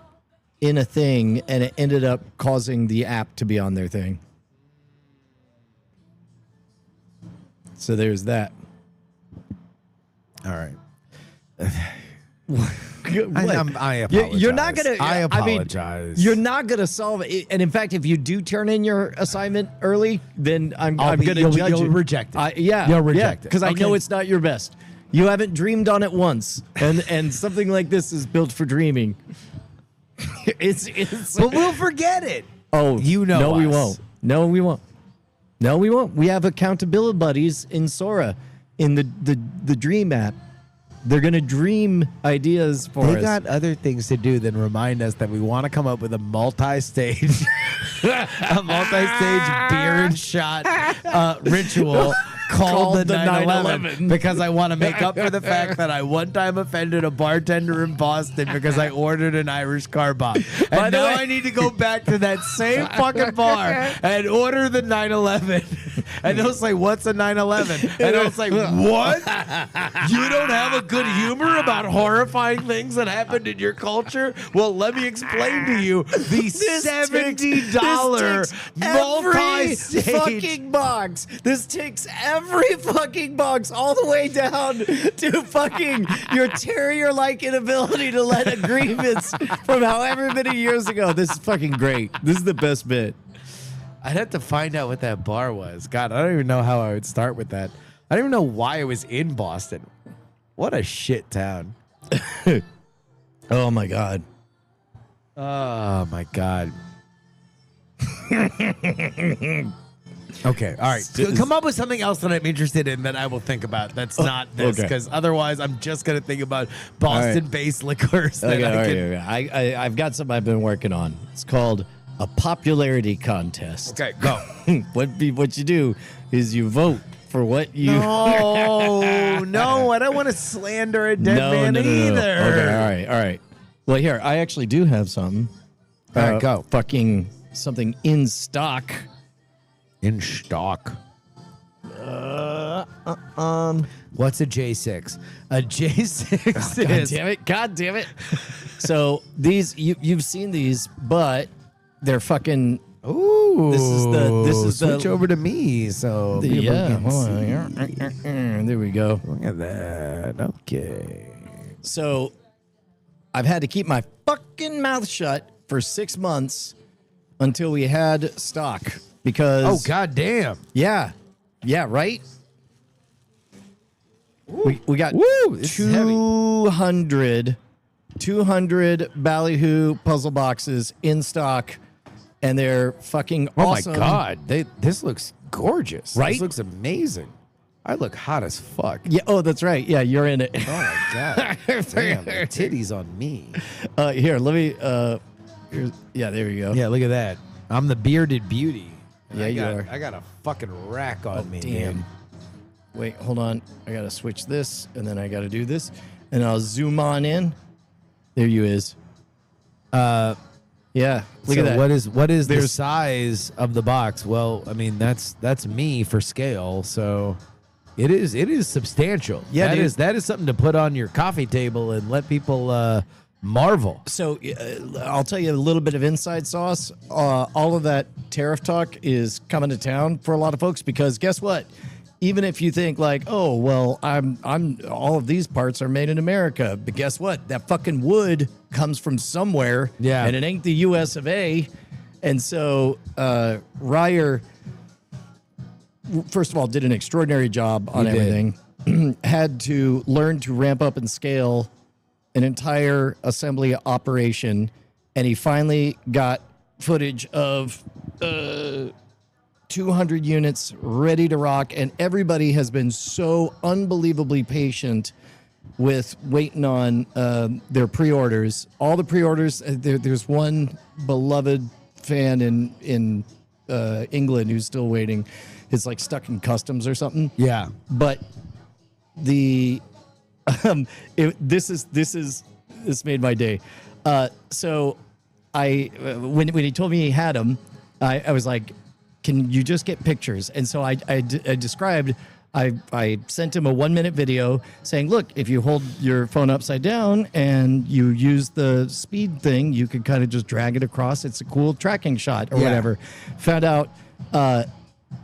in a thing, and it ended up causing the app to be on their thing. So there's that. All right. What? I apologize. You're not gonna. I mean, apologize. you're not gonna solve it. And in fact, if you do turn in your assignment early, then I'm gonna you'll judge you'll you. reject it. You'll reject it. because I know Okay. it's not your best. You haven't dreamed on it once, and something like this is built for dreaming. it's. But we'll forget it. Oh, You know No, we us. won't. No, we won't. No, we won't. We have accountability buddies in Sora, in the Dream app. They're gonna dream ideas for They us. got other things to do than remind us that we want to come up with a multi-stage a multi-stage beer and shot ritual called the 9/11 because I want to make up for the fact that I one time offended a bartender in Boston because I ordered an Irish car bomb. And now I need to go back to that same fucking bar and order the 9/11. And it was like, what's a 9/11? And I was like, what? You don't have a good humor about horrifying things that happened in your culture? Well, let me explain to you the $70 multi-stage fucking box. This takes every fucking box all the way down to fucking your terrier-like inability to let a grievance from however many years ago. This is fucking great. This is the best bit. I'd have to find out what that bar was. God, I don't even know how I would start with that. I don't even know why I was in Boston. What a shit town. Oh my God. Oh my God. Okay, all right. Come up with something else that I'm interested in that I will think about. That's not this, okay. because otherwise I'm just gonna think about Boston-based liquors. That I've got something I've been working on. It's called a popularity contest. Okay, go. What you do is you vote for what you. No, I don't want to slander a dead man either. Okay, all right. Well, here I actually do have something. All right, go. Fucking something in stock. In stock. What's a J6? A J6 is. God damn it. So these you've seen these, but they're fucking. Ooh, This is the switch over to me. So yeah. Hold on. There we go. Look at that. Okay. So I've had to keep my fucking mouth shut for 6 months until we had stock because. Oh, goddamn. Yeah, right. We got this is heavy. 200 Ballyhoo puzzle boxes in stock, and they're fucking awesome. Oh my God. This looks gorgeous. Right? This looks amazing. I look hot as fuck. Yeah. Oh, that's right. Yeah, you're in it. Oh my God. Damn, the titties on me. Here, let me. Yeah, there we go. Yeah, look at that. I'm the bearded beauty. And Yeah, I you got, are. I got a fucking rack on me. Damn. Man. Wait, hold on. I gotta switch this, and then I gotta do this, and I'll zoom on in. There you is. Yeah, look So at that. What is the size of the box? Well, I mean that's me for scale, so it is substantial. Yeah, dude. that is something to put on your coffee table and let people marvel. So I'll tell you a little bit of inside sauce. All of that tariff talk is coming to town for a lot of folks because guess what? Even if you think like, oh well, I'm all of these parts are made in America, but guess what? That fucking wood comes from somewhere, Yeah. and it ain't the U.S. of A. And so Ryer, first of all, did an extraordinary job on He did. everything. Had to learn to ramp up and scale an entire assembly operation, and he finally got footage of 200 units ready to rock, and everybody has been so unbelievably patient with waiting on their pre-orders. All the pre-orders, there's one beloved fan in England who's still waiting. It's like stuck in customs or something. Yeah. But the this made my day. So I when he told me he had them, I was like, can you just get pictures? And so I described. I sent him a 1-minute video saying, look, if you hold your phone upside down and you use the speed thing, you can kind of just drag it across. It's a cool tracking shot or whatever. Found out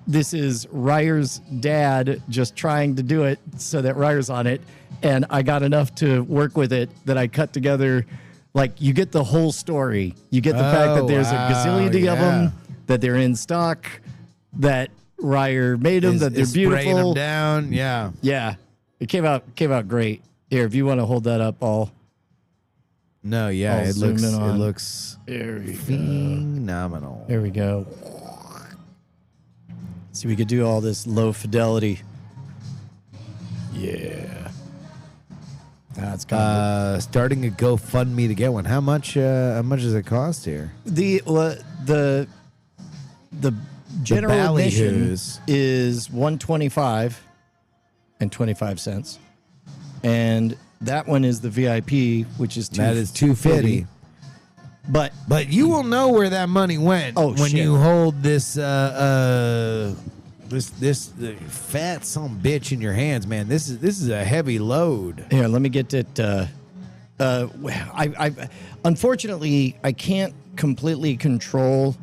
this is Ryer's dad just trying to do it so that Ryer's on it. And I got enough to work with it that I cut together. Like, you get the whole story. You get the fact that there's a gazillion of them, that they're in stock, that Ryer made them, that they're beautiful. Spraying them down. Yeah. Yeah, it came out great. Here, if you want to hold that up, I'll No, yeah, I'll it zoom looks in on. it looks there we go. phenomenal. There we go. See, we could do all this low fidelity. Yeah, that's kind of Starting a GoFundMe to get one. How much does it cost here? the the general admission ballyhoos. is $125.25, and that one is the VIP, which is That is $250. But But you will know where that money went Oh, when shit. you hold this this fat son bitch in your hands, man. This is a heavy load. here, let me get it. I unfortunately I can't completely control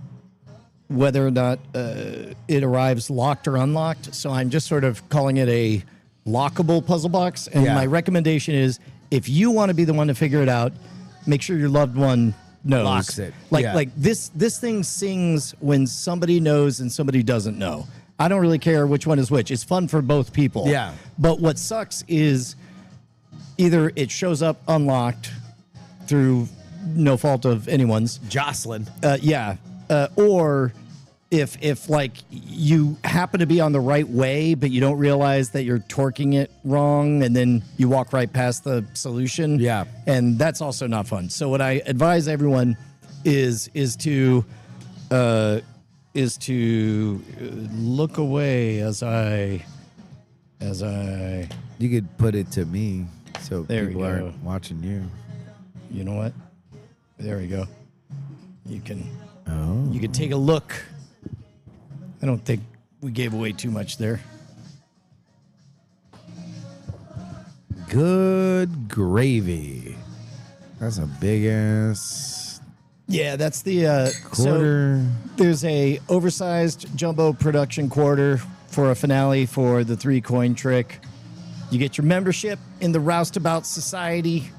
whether or not it arrives locked or unlocked, so I'm just sort of calling it a lockable puzzle box. And Yeah. my recommendation is, if you want to be the one to figure it out, make sure your loved one knows. Locks it. Like Yeah. like this thing sings when somebody knows and somebody doesn't know. I don't really care which one is which. It's fun for both people. Yeah. But what sucks is either it shows up unlocked through no fault of anyone's, Jocelyn. or if like you happen to be on the right way, but you don't realize that you're torquing it wrong, and then you walk right past the solution. Yeah. And that's also not fun. So what I advise everyone is to look away as I You could put it to me so There we people go. aren't watching you. you know what? There we go. You can Oh. you can take a look. I don't think we gave away too much there. Good gravy. That's a big ass Yeah, that's the quarter. So there's a oversized jumbo production quarter for a finale for the 3-coin trick. You get your membership in the Roustabout Society,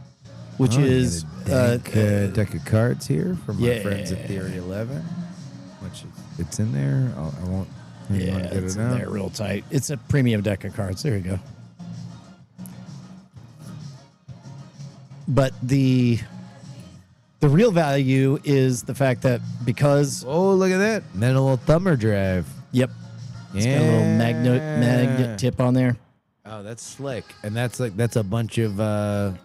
which is deck of cards here from my yeah. friends at Theory 11. Which is, it's in there. I won't. You want to get it's it in out? there real tight. It's a premium deck of cards. There you go. But the real value is the fact that because Oh, look at that! And then a little thumber drive. yep, it's got a little magnet tip on there. Oh, that's slick, and that's a bunch of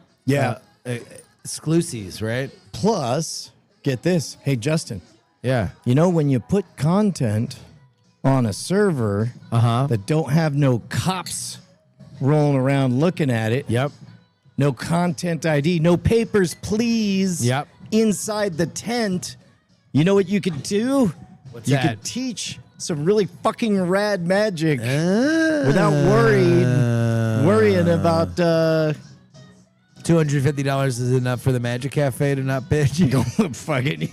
exclusives, right? Plus, get this. Hey, Justin, Yeah. you know when you put content on a server that don't have no cops rolling around looking at it, Yep. no content ID, no papers, please, Yep. inside the tent, you know what you could do? What's you that? could teach some really fucking rad magic without worrying about $250 is enough for the Magic Cafe to not pitch. fucking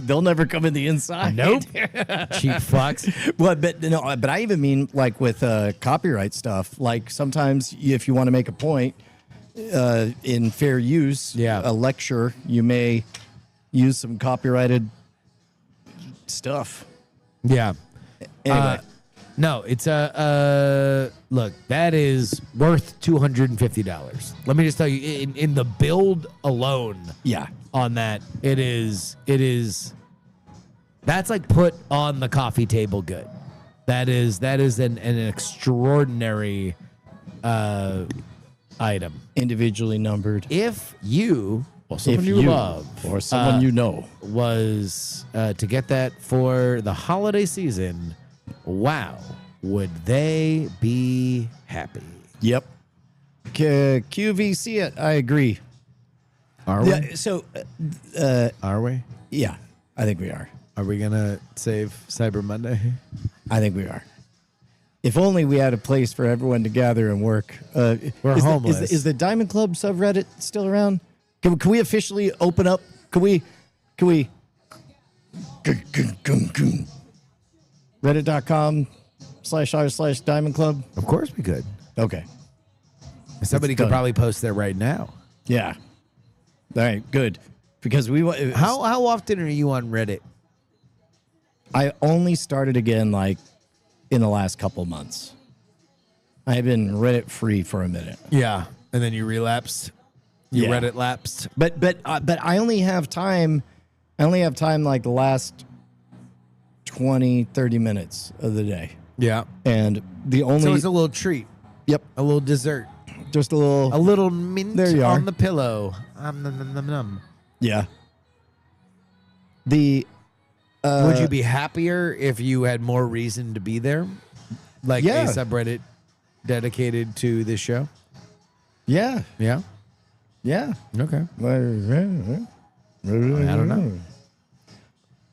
they'll never come in the inside. Nope. Cheap fucks. Well, but I even mean like with copyright stuff. Like sometimes if you want to make a point in fair use, a lecture, you may use some copyrighted stuff. Yeah. Anyway, No, it's look, that is worth $250. Let me just tell you, in the build alone yeah, on that, it is that's like put on the coffee table good. That is an extraordinary item. individually numbered, If you or someone if you love or someone you know. was to get that for the holiday season, wow, would they be happy? Yep. QVC it. I agree. Are we? Yeah. So, Are we? yeah, I think we are. Are we gonna save Cyber Monday? I think we are. If only we had a place for everyone to gather and work. We're homeless. Is the Diamond Club subreddit still around? Can we officially open up? Can we? Reddit.com/r/Diamond Club. Of course we could. Okay. Somebody It's could done. probably post there right now. Yeah. All right. Good. Because we want. How often are you on Reddit? I only started again like in the last couple months. I've been Reddit free for a minute. Yeah, and then you relapsed. You Yeah. Reddit lapsed. But I only have time. I only have time like the last 20, 30 minutes of the day. Yeah. And the only So it's a little treat, yep, a little dessert, just a little a little mint There you are. on the pillow. Nom, nom, nom, nom. yeah. The Would you be happier if you had more reason to be there? Like Yeah. a subreddit dedicated to this show? Yeah. Yeah. Yeah. Okay. I don't know.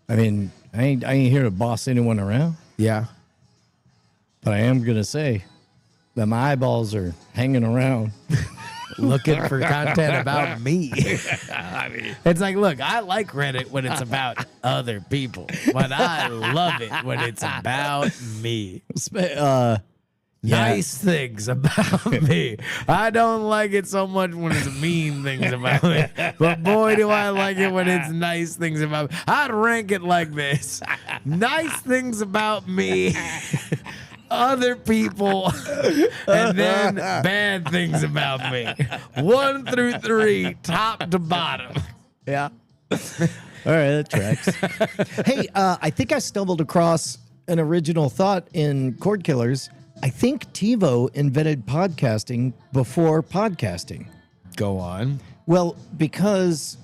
I mean, I ain't here to boss anyone around, Yeah. but I am gonna say that my eyeballs are hanging around. Looking for content about me. It's like, look, I like Reddit when it's about other people, but I love it when it's about me. Yeah. Nice things about me. I don't like it so much when it's mean things about me, but boy, do I like it when it's nice things about me. I'd rank it like this: nice things about me, other people, and then bad things about me. 1 through 3, top to bottom. Yeah. All right, that tracks. Hey, I think I stumbled across an original thought in Cord Killers. I think TiVo invented podcasting before podcasting. Go on. Well, because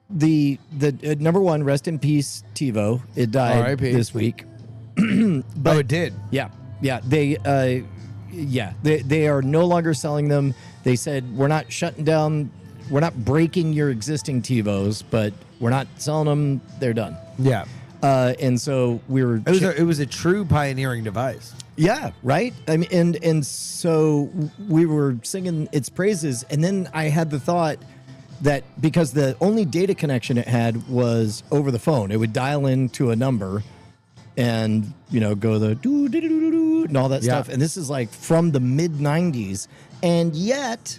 the number one, rest in peace, TiVo. It died R.I.P. this week. Oh, it did. Yeah, they are no longer selling them. They said we're not shutting down, we're not breaking your existing TiVos, but we're not selling them. They're done. Yeah. And so we were. It was a true pioneering device. Yeah, right. I mean, and so we were singing its praises, and then I had the thought that because the only data connection it had was over the phone, it would dial into a number, and go the doo doo doo doo doo and all that Yeah. stuff. And this is like from the mid '90s, and yet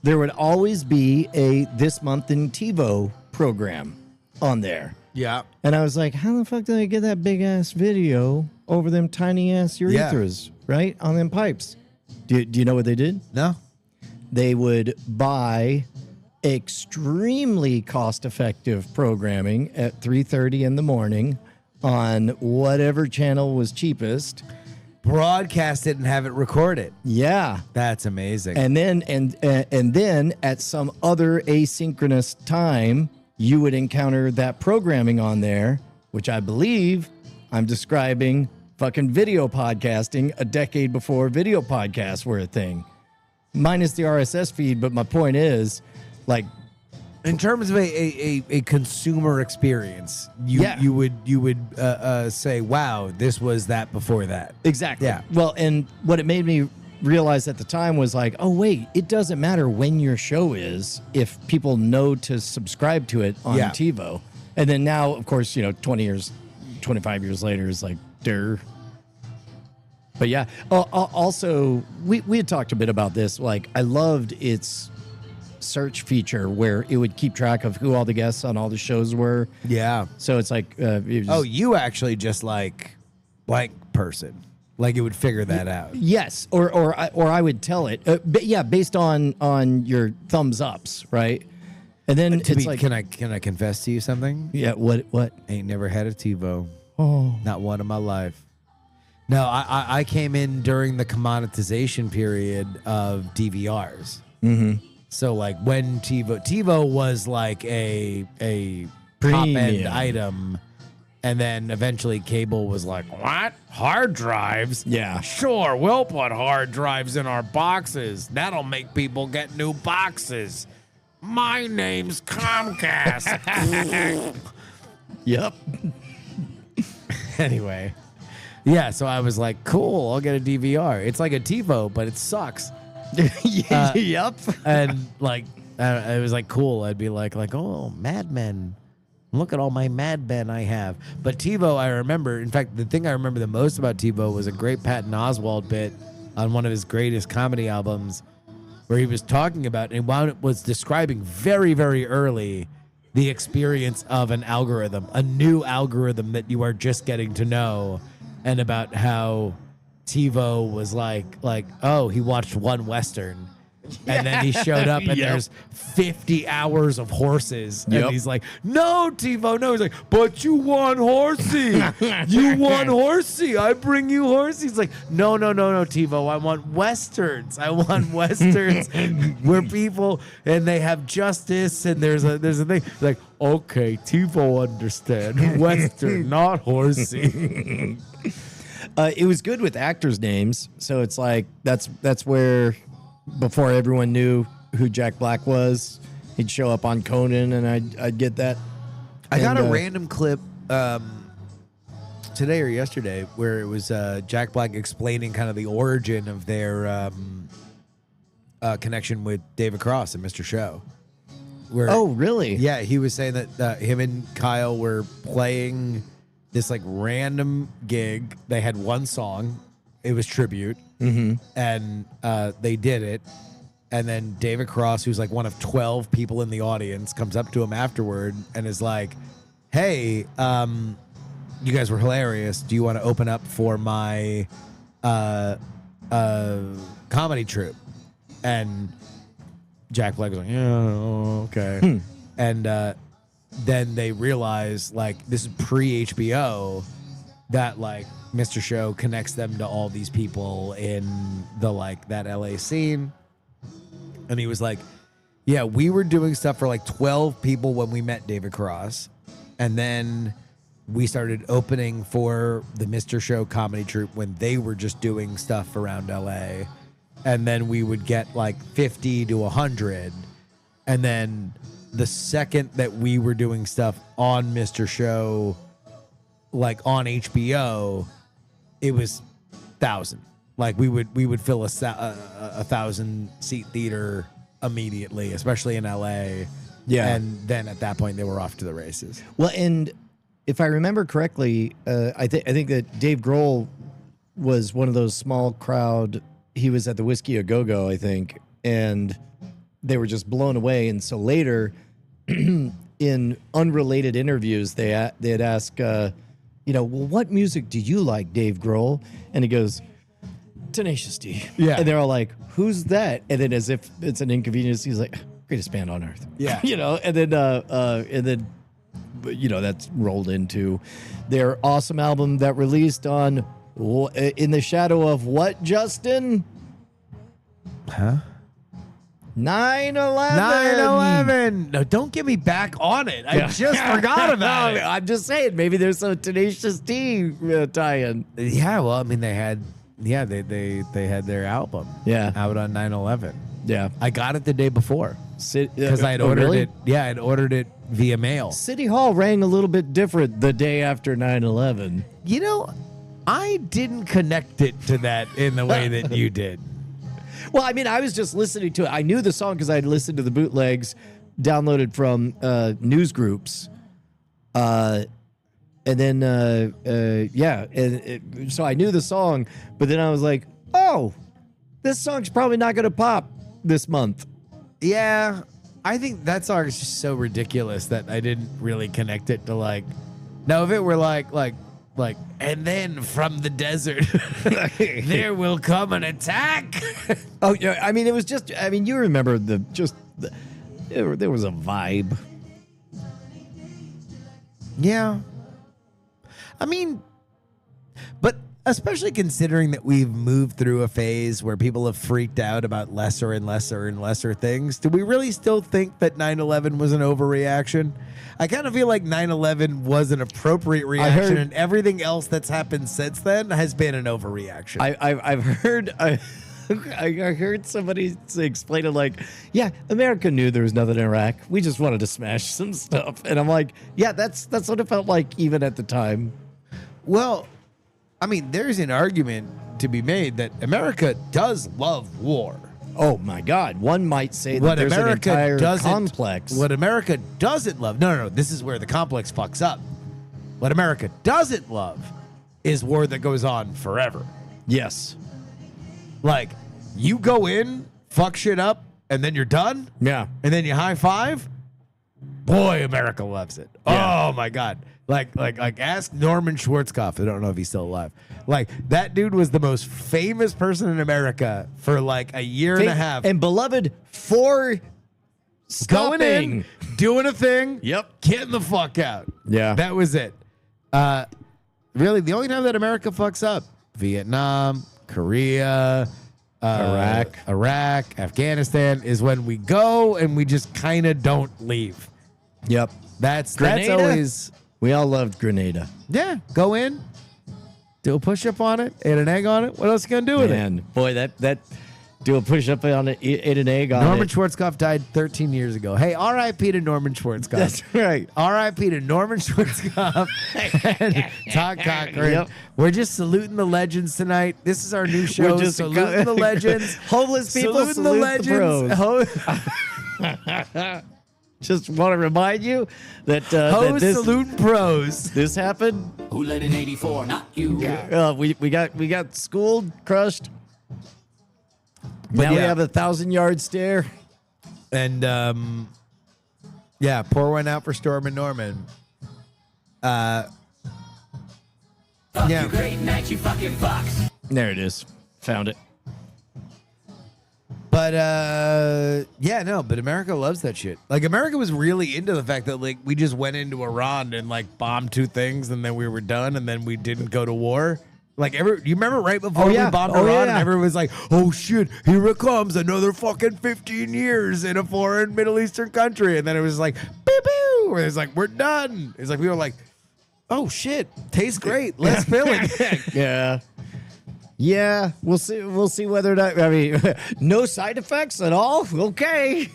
there would always be a This Month in TiVo program on there. Yeah. And I was like, how the fuck did I get that big ass video over them tiny ass urethras, right? On them pipes. Do you know what they did? No. They would buy extremely cost effective programming at 3:30 in the morning on whatever channel was cheapest. Broadcast it and have it recorded. Yeah. That's amazing. And then and then at some other asynchronous time, you would encounter that programming on there, which I believe I'm describing fucking video podcasting a decade before video podcasts were a thing. Minus the RSS feed, but my point is, like, in terms of a consumer experience, you would say, wow, this was that before that. exactly. Yeah. Well, and what it made me realize at the time was like, oh wait, it doesn't matter when your show is if people know to subscribe to it on Yeah. TiVo. And then now, of course, 25 years later is like, durr. But yeah, also we had talked a bit about this. Like, I loved its search feature where it would keep track of who all the guests on all the shows were. Yeah. So it's like, it was Oh, you actually just like blank person. Like it would figure that out. yes, or I would tell it. But yeah, based on your thumbs ups, right? And then it's like, can I confess to you something? yeah, what? Ain't never had a TiVo. Oh, Not one in my life. No, I came in during the commoditization period of DVRs. Mm-hmm. So like when TiVo was like a top end Premium. item, and then eventually cable was like, what? Hard drives? Yeah. Sure, we'll put hard drives in our boxes. That'll make people get new boxes. My name's Comcast. yep. Anyway. Yeah, so I was like, cool, I'll get a DVR. It's like a TiVo, but it sucks. Yep. And like, it was like cool. I'd be like, oh, Mad Men. Look at all my Mad Men I have. But TiVo, I remember. In fact, the thing I remember the most about TiVo was a great Patton Oswalt bit on one of his greatest comedy albums, where he was talking about and was describing very, very early the experience of an algorithm, a new algorithm that you are just getting to know, and about how TiVo was like, oh, he watched one Western. And then he showed up and Yep. there's 50 hours of horses. Yep. And he's like, no, TiVo, no. He's like, but you want horsey. You want horsey. I bring you horsey. He's like, no, TiVo. I want westerns. I want westerns where people, and they have justice and there's a thing. He's like, okay, TiVo understand. Western, not horsey. It was good with actors' names, so it's like that's where before everyone knew who Jack Black was, he'd show up on Conan, and I'd get that. I got a And, random clip today or yesterday where it was Jack Black explaining kind of the origin of their connection with David Cross and Mr. Show. Where, Oh, really? yeah, he was saying that him and Kyle were playing this like random gig. They had one song. It was tribute. And they did it. And then David Cross, who's like one of 12 people in the audience, comes up to him afterward and is like, hey, you guys were hilarious. Do you want to open up for my comedy troupe? And Jack Black was like, yeah, okay. And then they realize, like, this is pre-HBO, that, like, Mr. Show connects them to all these people in the, like, that LA scene. And he was like, yeah, we were doing stuff for, like, 12 people when we met David Cross. And then we started opening for the Mr. Show comedy troupe when they were just doing stuff around LA. And then we would get, like, 50 to 100. And then the second that we were doing stuff on Mr. Show, like on HBO, it was 1,000. Like we would fill a 1,000-seat theater immediately, especially in LA. Yeah. And then at that point, they were off to the races. Well, and if I remember correctly, I think that Dave Grohl was one of those small crowd. He was at the Whiskey A Go-Go, I think, and they were just blown away. And so later, in unrelated interviews, they'd ask, well, what music do you like, Dave Grohl? And he goes, Tenacious D. Yeah. And they're all like, who's that? And then as if it's an inconvenience, he's like, greatest band on earth. Yeah. And then that's rolled into their awesome album that released on In the Shadow of what, Justin? Huh? 9/11. 9/11. No, don't get me back on it. I just forgot about it. I'm just saying, maybe there's some Tenacious D tie-in. Yeah, well, I mean, they had their album out on 9/11. Yeah. I got it the day before Because because I had ordered it. Yeah, I'd ordered it via mail. City Hall rang a little bit different the day after 9/11. You know, I didn't connect it to that in the way that you did. Well, I mean, I was just listening to it. I knew the song because I'd listened to the bootlegs downloaded from news groups. And then, so I knew the song, but then I was like, oh, this song's probably not going to pop this month. Yeah, I think that song is just so ridiculous that I didn't really connect it to like. Now, if it were like, and then from the desert, there will come an attack. Oh, yeah. I mean, it was just, you remember there was a vibe. Yeah. I mean, but especially considering that we've moved through a phase where people have freaked out about lesser and lesser and lesser things, do we really still think that 9/11 was an overreaction? I kind of feel like 9/11 was an appropriate reaction, and everything else that's happened since then has been an overreaction. I've heard I heard somebody explain it like, yeah, America knew there was nothing in Iraq. We just wanted to smash some stuff. And I'm like, yeah, that's what it felt like even at the time. Well, I mean, there's an argument to be made that America does love war. Oh my God! One might say that there's an entire complex. What America doesn't love. No. This is where the complex fucks up. What America doesn't love is war that goes on forever. Yes. Like, you go in, fuck shit up, and then you're done. Yeah. And then you high five. Boy, America loves it. Yeah. Oh my God. Like ask Norman Schwarzkopf. I don't know if he's still alive. Like that dude was the most famous person in America for like a year and a half. And beloved for stopping. Going in, doing a thing. Yep. Getting the fuck out. Yeah. That was it. Really, the only time that America fucks up, Vietnam, Korea, Iraq, Afghanistan, is when we go and we just kind of don't leave. Yep. That's Grenada? always, We all loved Grenada. yeah, go in, do a push-up on it, add an egg on it. What else you going to do with it? Man, boy, that do a push up on it, eat an egg on Norman it. Schwarzkopf died 13 years ago. Hey, R.I.P. to Norman Schwarzkopf. That's right. R.I.P. to Norman Schwarzkopf and Todd Cochran. Yep. We're just saluting the legends tonight. This is our new show. We're just Saluting the legends. Homeless people Saluting the legends. Just want to remind you that, that Hoes saluting pros. this happened. Who led in 84? Not you. We got schooled, crushed. But Now we yeah. have 1,000-yard stare. And yeah, pour one out for Storm and Norman. Fuck Yeah. you, great night, you fucking fox. There it is. Found it. But yeah, no, but America loves that shit. Like America was really into the fact that like we just went into Iran and like bombed 2 things and then we were done and then we didn't go to war. Like you remember right before we bombed Iran and everyone was like, "Oh shit, here it comes, another fucking 15 years in a foreign Middle Eastern country." And then it was like, "Boo boo." It was like, "We're done." It's like we were like, "Oh shit, tastes great. Let's fill it." Yeah. Yeah, we'll see whether or not. I mean, no side effects at all. Okay.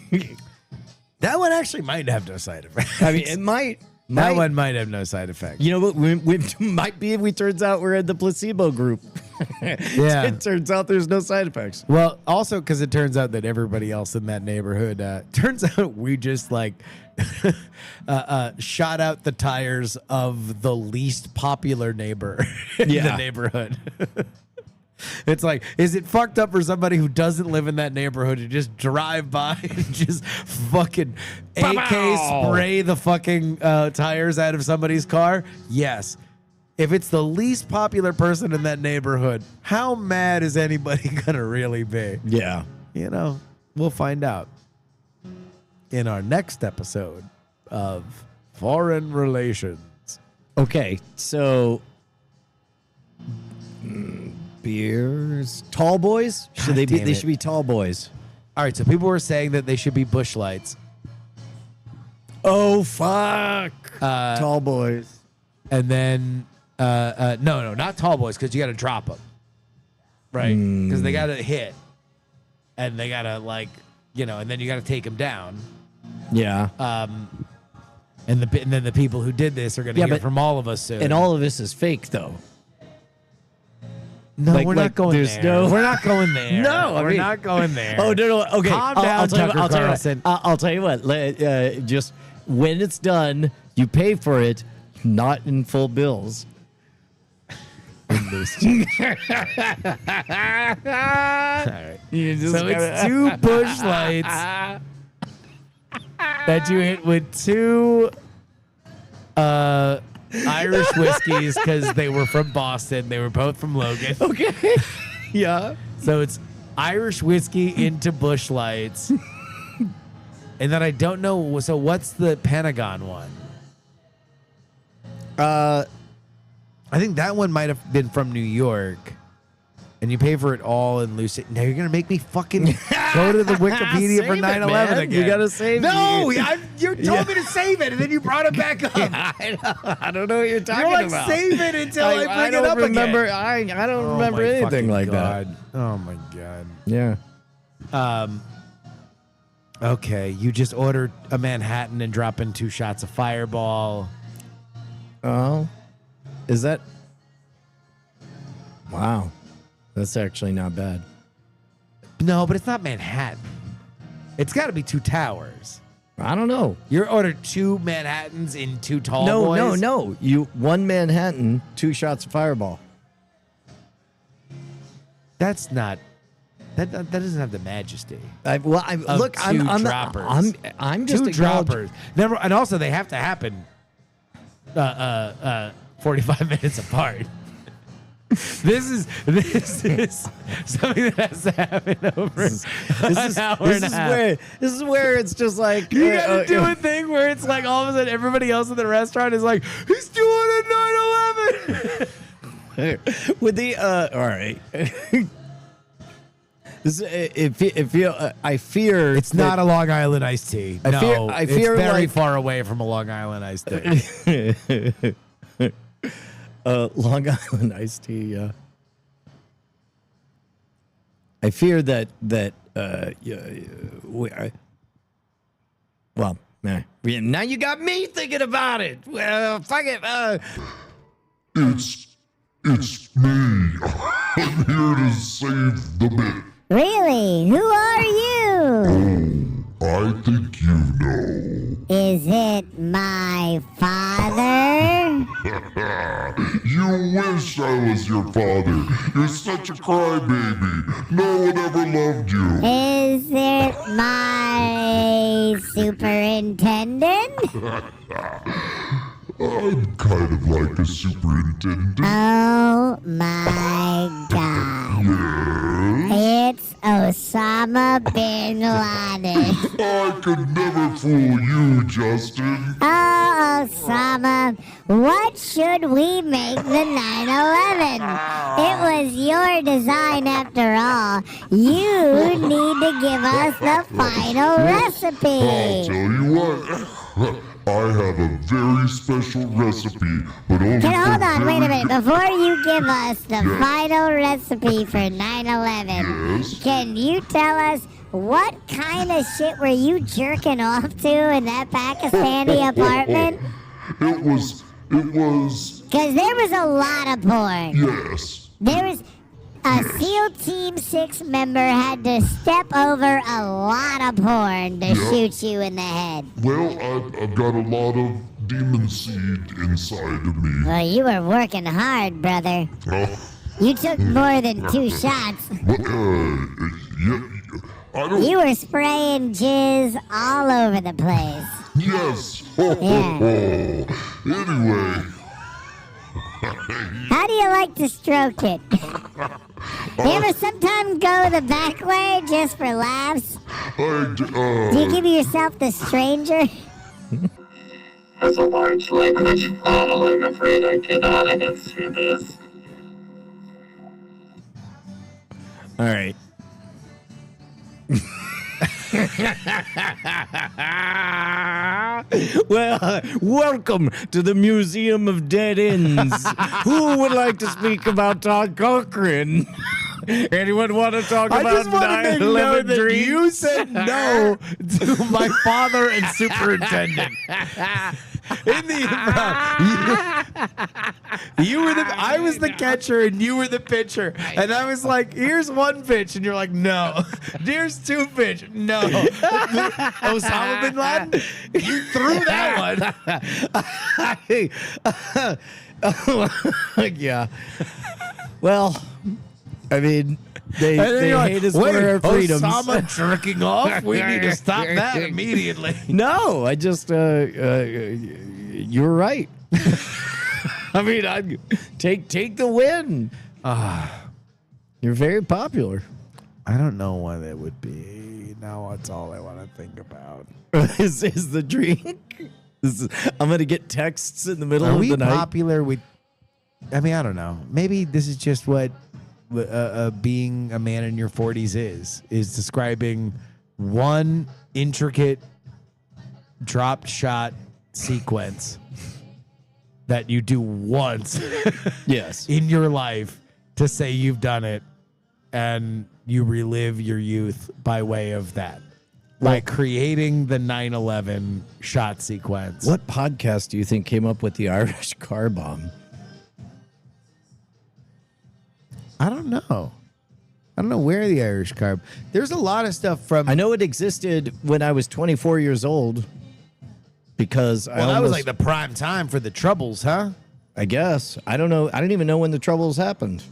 That one actually might have no side effects. I mean, it might. That one might have no side effects. You know what? We might be if we turns out we're in the placebo group. Yeah. It turns out there's no side effects. Well, also because it turns out that everybody else in that neighborhood, turns out we just like shot out the tires of the least popular neighbor in the Yeah. neighborhood. It's like, is it fucked up for somebody who doesn't live in that neighborhood to just drive by and just fucking AK spray the fucking tires out of somebody's car? Yes. If it's the least popular person in that neighborhood, how mad is anybody gonna really be? Yeah. You know, we'll find out in our next episode of Foreign Relations. Okay, so beers, tall boys. Should God they be? damn They it. should be tall boys. All right, so people were saying that they should be Busch Lights. Oh fuck! Tall boys. And then, no, not tall boys, because you got to drop them, right? Because they got to hit, and they got to and then you got to take them down. Yeah. And then the people who did this are going to Yeah, hear but- from all of us soon. And all of this is fake, though. no, like- we're like, not going there's there. no- We're not going there. No, I we're mean- not going there. Oh no! Okay, Calm down, I'll tell you. Tucker I'll tell you Carlson. what. I'll tell you what. Just when it's done, you pay for it, not in full bills. All right. You just So it's 2 Busch Lights that you hit with 2 Irish whiskeys because they were from Boston. They were both from Logan. Okay. Yeah. So it's Irish whiskey into Busch Lights. And then I don't know. So what's the Pentagon one? I think that one might have been from New York. And you pay for it all in Lucid. Now you're going to make me fucking go to the Wikipedia for Save it, 9/11 man. again. You gotta save No, it. you told me to save it, and then you brought it back up. I don't know what you're talking You're like, about. save it until I bring don't it up remember. again. I don't Oh remember my anything fucking like God. Oh my God. that. Yeah. Okay, you just order a Manhattan and drop in 2 shots of Fireball. Oh, is that? Wow, that's actually not bad. No, but it's not Manhattan. It's got to be 2 towers. I don't know. You ordered 2 Manhattans in 2 tall No, boys? no. You 1 Manhattan, 2 shots of Fireball. That's not. That doesn't have the majesty. Of two look. I'm droppers. I'm just 2 acknowledging- droppers. Never, and also they have to happen 45 minutes apart. This is something that has to happen over an hour and a half. This is where it's just like You gotta do a thing where it's like all of a sudden everybody else in the restaurant is like, he's doing a 9/11. with the all right. This, I fear It's not a Long Island iced tea. I fear it's very like- far away from a Long Island iced tea. Long Island iced tea. Yeah. I fear that well, now you got me thinking about it. Well, fuck it. It's me. I'm here to save the bit. Really? Who are you? I think you know. Is it my father? You wish I was your father. You're such a crybaby. No one ever loved you. Is it my superintendent? I'm kind of like a superintendent. Oh my god. It's Osama bin Laden. I could never fool you, Justin. Oh, Osama, what should we make the 9/11? It was your design after all. You need to give us the final I'll recipe. tell you what. I have a very special recipe, but only Hold for on, wait a very minute. Before you give us the Yeah. final recipe for 9/11, Yes. can you tell us what kind of shit were you jerking off to in that Pakistani apartment? It was, Because there was a lot of porn. yes. There was a SEAL Team 6 member had to step over a lot of porn to shoot you in the head. Well, I've got a lot of demon seed inside of me. Well, you were working hard, brother. Oh, You took more than 2 shots. what, yeah, I don't, You were spraying jizz all over the place. yes. Anyway, How do you like to stroke it? You ever sometimes go the back way just for laughs? Do you give yourself the stranger? As a large language model, I'm afraid I cannot answer this. All right. Well, welcome to the Museum of Dead Ends. Who would like to speak about Todd Cochran? Anyone want to talk I about just wanted to know 9/11 that dreams? you said no to my father and superintendent. In the improv, you were I was the catcher and you were the pitcher, and I was like, "Here's one pitch," and you're like, "No." Here's 2 pitch, no. Osama bin Laden, you threw that one. Yeah. Well, I mean, they And then you're like, hate us "Wait, for our freedoms. Osama jerking off? We need to stop that immediately." No, I just you're right. I mean, I take the win. You're very popular. I don't know what it would be. Now that's all I want to think about. is the drink? I'm gonna get texts in the middle Are of we the night. popular with? I mean, I don't know. Maybe this is just what being a man in your 40s is describing one intricate drop shot sequence that you do once Yes. in your life to say you've done it, and you relive your youth by way of that. By creating the 9/11 shot sequence. What podcast do you think came up with the Irish car bomb? I don't know. I don't know where the Irish carb. There's a lot of stuff from. I know it existed when I was 24 years old because Well, that was like the prime time for the Troubles, huh? I guess. I don't know. I don't even know when the Troubles happened.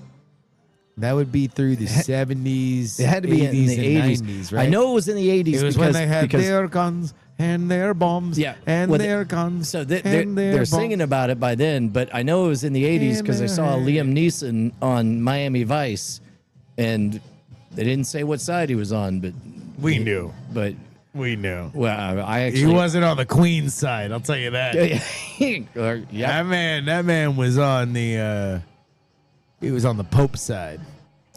That would be through the 70s. It had to be 80s, in the and 80s. 90s, right? I know it was in the 80s It was because, when they had because their guns and their bombs. Yeah, and well, their guns. so and their they're bombs. singing about it by then, but I know it was in the 80s because I saw Liam Neeson on Miami Vice, and they didn't say what side he was on, but We knew. But We knew. well, I He actually wasn't on the Queen's side. I'll tell you that. yeah. That man was on the. He was on the Pope's side.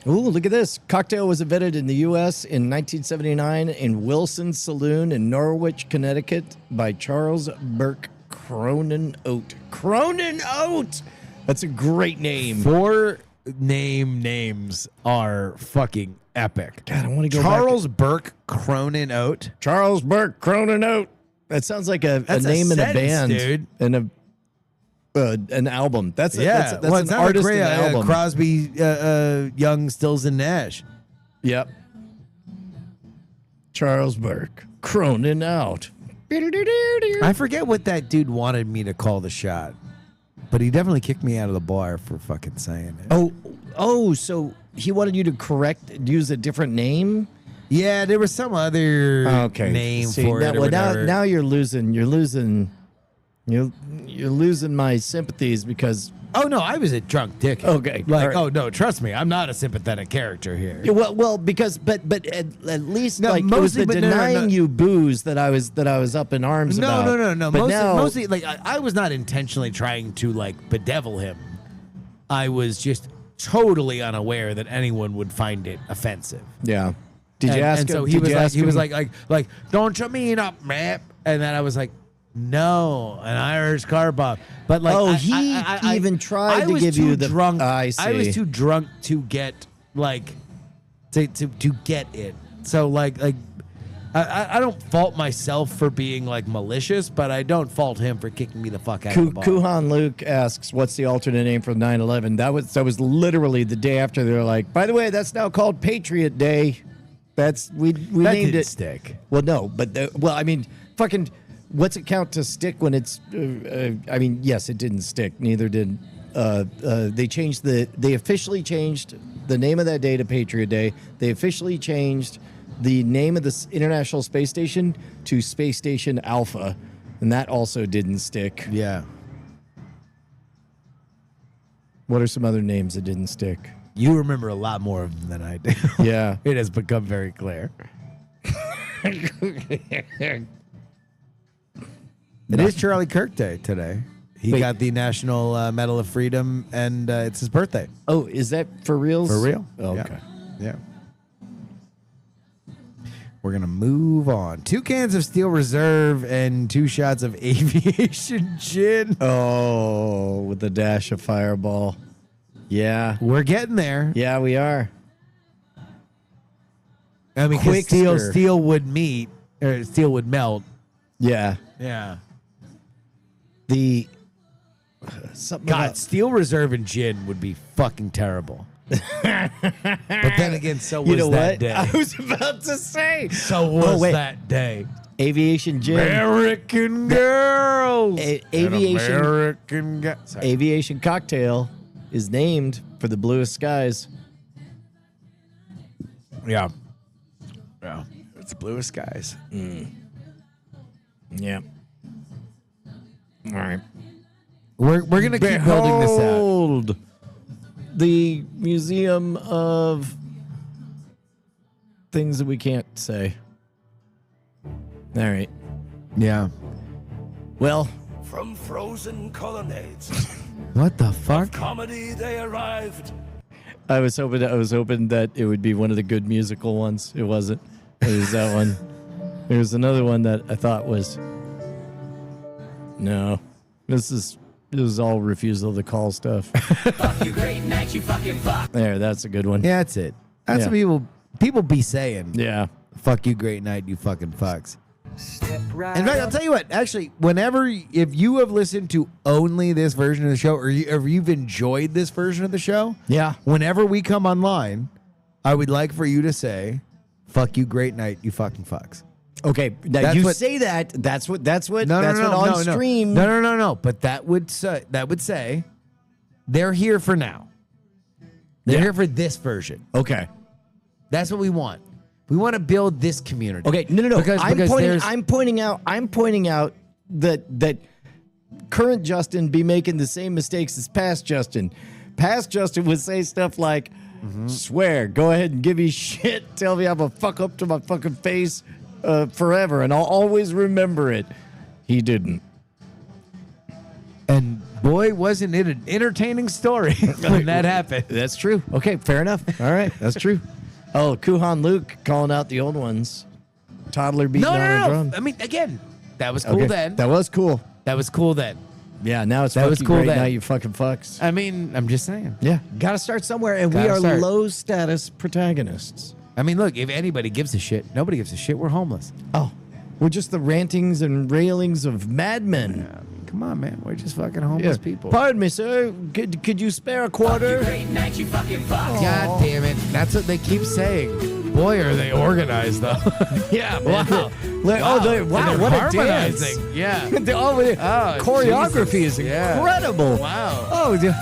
Ooh, look at this. Cocktail was invented in the U.S. in 1979 in Wilson's Saloon in Norwich, Connecticut by Charles Burke Cronin Oat. Cronin Oat! That's a great name. 4 names are fucking epic. God, I want to go Charles Burke Cronin Oat. Charles Burke Cronin Oat. That sounds like a That's a name in a sentence, band. dude. And an album. That's Yeah, that's it's an not artist great. in an album. Crosby, Young, Stills, and Nash. Yep. Charles Burke Cronin Out. I forget what that dude wanted me to call the shot, but he definitely kicked me out of the bar for fucking saying it. Oh, so he wanted you to use a different name? Yeah, there was some other name See, for now, it. Or well, whatever. now you're losing my sympathies because Oh no, I was a drunk dick. Okay, like all right. oh no, trust me, I'm not a sympathetic character here. yeah, well because but at least No, like it was mostly, the but no, denying you booze that I was up in arms No, about. no. But Mostly, like I was not intentionally trying to like bedevil him. I was just totally unaware that anyone would find it offensive. yeah. Did you And- ask and him? so he did was you like, ask he was him- like, don't you mean up, map? And then I was like, no, an Irish car bomb. But like, Oh, I- he I even tried I to was give too you the drunk. I I was see. too drunk to get like to get it. So like I don't fault myself for being like malicious, but I don't fault him for kicking me the fuck out of the bar. Kuhan Luke asks, "What's the alternate name for 9/11?" That was literally the day after they were like, "By the way, that's now called Patriot Day." That's we that named didn't it. stick. Well, no, but I mean, fucking, what's it count to stick when it's? I mean, yes, it didn't stick. Neither did. They officially changed the name of that day to Patriot Day. They officially changed the name of the International Space Station to Space Station Alpha, and that also didn't stick. Yeah. What are some other names that didn't stick? You remember a lot more of them than I do. Yeah. It has become very clear. It is Charlie Kirk Day today. He Wait. got the National Medal of Freedom, and it's his birthday. Oh, is that for reals? For real? Oh, Yeah. okay. Yeah. We're going to move on. 2 cans of Steel Reserve and 2 shots of Aviation Gin. Oh, with the dash of Fireball. Yeah. We're getting there. Yeah, we are. I mean, Quick because stir. steel would meet, or steel would melt. Yeah. Yeah. The something God, about- Steel Reserve and gin would be fucking terrible. But then again, so was you know that what? day. I was about to say. So was wait. that day. Aviation Gin. American girls. Aviation American girls. Aviation Cocktail is named for the bluest skies. Yeah. Yeah. It's the bluest skies. Yeah. All right. We're gonna keep building this out. Behold the Museum of Things That We Can't Say. All right. Yeah. Well, From frozen colonnades, What the fuck? comedy they arrived. I was hoping that it would be one of the good musical ones. It wasn't. It was that one. There was another one that I thought was. No, this is all refusal to call stuff. Fuck you, great night, you fucking fuck. There, that's a good one. Yeah, that's it. That's Yeah. what people be saying. Yeah. Fuck you, great night, you fucking fucks. In fact, I'll tell you what. Actually, if you have listened to only this version of the show, or you've enjoyed this version of the show, Yeah. whenever we come online, I would like for you to say, "Fuck you, great night, you fucking fucks." Okay. Now That's you what- say that. That's what No, on no, stream. No. But that would say they're here for now. They're Yeah. here for this version. Okay. That's what we want. We want to build this community. Okay. No. Because there's- I'm pointing out that current Justin be making the same mistakes as past Justin. Past Justin would say stuff like, "Swear, go ahead and give me shit. Tell me I'm a fuck up to my fucking face forever, and I'll always remember it." He didn't. And boy, wasn't it an entertaining story when that happened. That's true. Okay, fair enough. All right, that's true. Oh, Kuhan Luke calling out the old ones. Toddler beating on a No. drum. I mean, again, that was cool Okay, then. that was cool. That was cool then. Yeah, now it's That fucking was cool great. then. Now you fucking fucks. I mean, I'm just saying. Yeah, got to start somewhere, and we Gotta are start. low status protagonists. I mean, look, if anybody gives a shit, nobody gives a shit. We're homeless. Oh, we're just the rantings and railings of madmen. Come on, man. We're just fucking homeless people. Pardon me, sir. Could you spare a quarter? Great night, you fucking fuck. God damn it. That's what they keep saying. Boy, are they organized, though. Yeah, man. Wow. Wow, And wow, they're what a dance. harmonizing. Yeah. Choreography Jesus. is Yeah. incredible. Wow. Oh, They're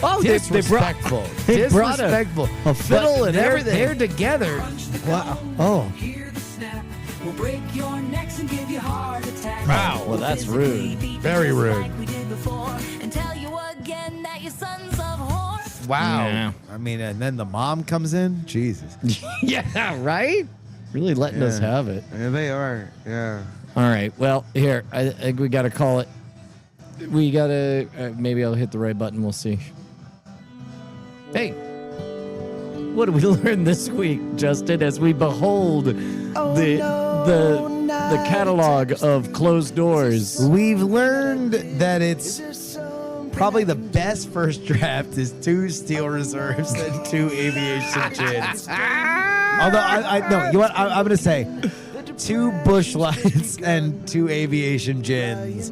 Oh, they brought- disrespectful. they brought disrespectful. a fiddle But and they're- everything. They're together. wow. Oh, Hear the snap. We'll break your necks and give you heart attacks. Wow. Well, that's rude. Very rude. Like we did before, and tell you again that your sons of whore. Wow. Yeah. I mean, and then the mom comes in. Jesus. yeah, right? Really letting us have it. Yeah, they are. Yeah. All right. Well, here, I think we got to call it. We got to, maybe I'll hit the right button. We'll see. Hey, what did we learn this week, Justin, as we behold the catalog of closed doors? We've learned that it's probably the best first draft is 2 steel reserves and 2 aviation gins. Although no, you know what? I'm gonna say 2 bush lights and 2 aviation gins.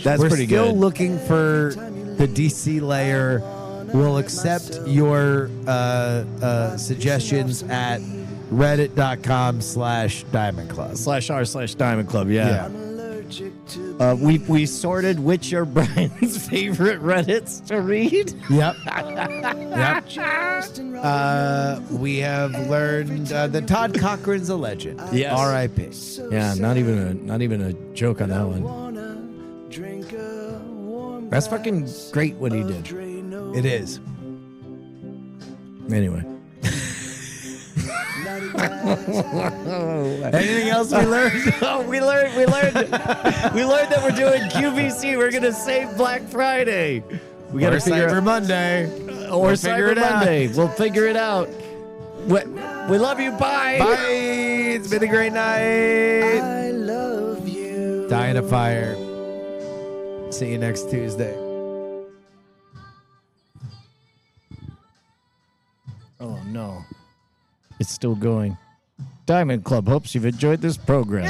That's We're pretty still good. looking for the DC layer. We'll accept your suggestions at reddit.com/Diamond Club. /r/Diamond Club, yeah. We sorted which are Brian's favorite Reddits to read. Yep. We have learned that Todd Cochran's a legend. Yes. R.I.P. Yeah, not even a joke on that one. That's fucking great what he did. It is. Anyway. Anything else we learned? Oh, we learned that we're doing QVC. We're gonna save Black Friday. We gotta figure Cyber out Monday. or We'll figure Cyber it out. Monday. We'll figure it out. We love you. Bye. Bye. It's been a great night. I love you. Dying of fire. See you next Tuesday. Oh no, it's still going. Diamond Club hopes you've enjoyed this program.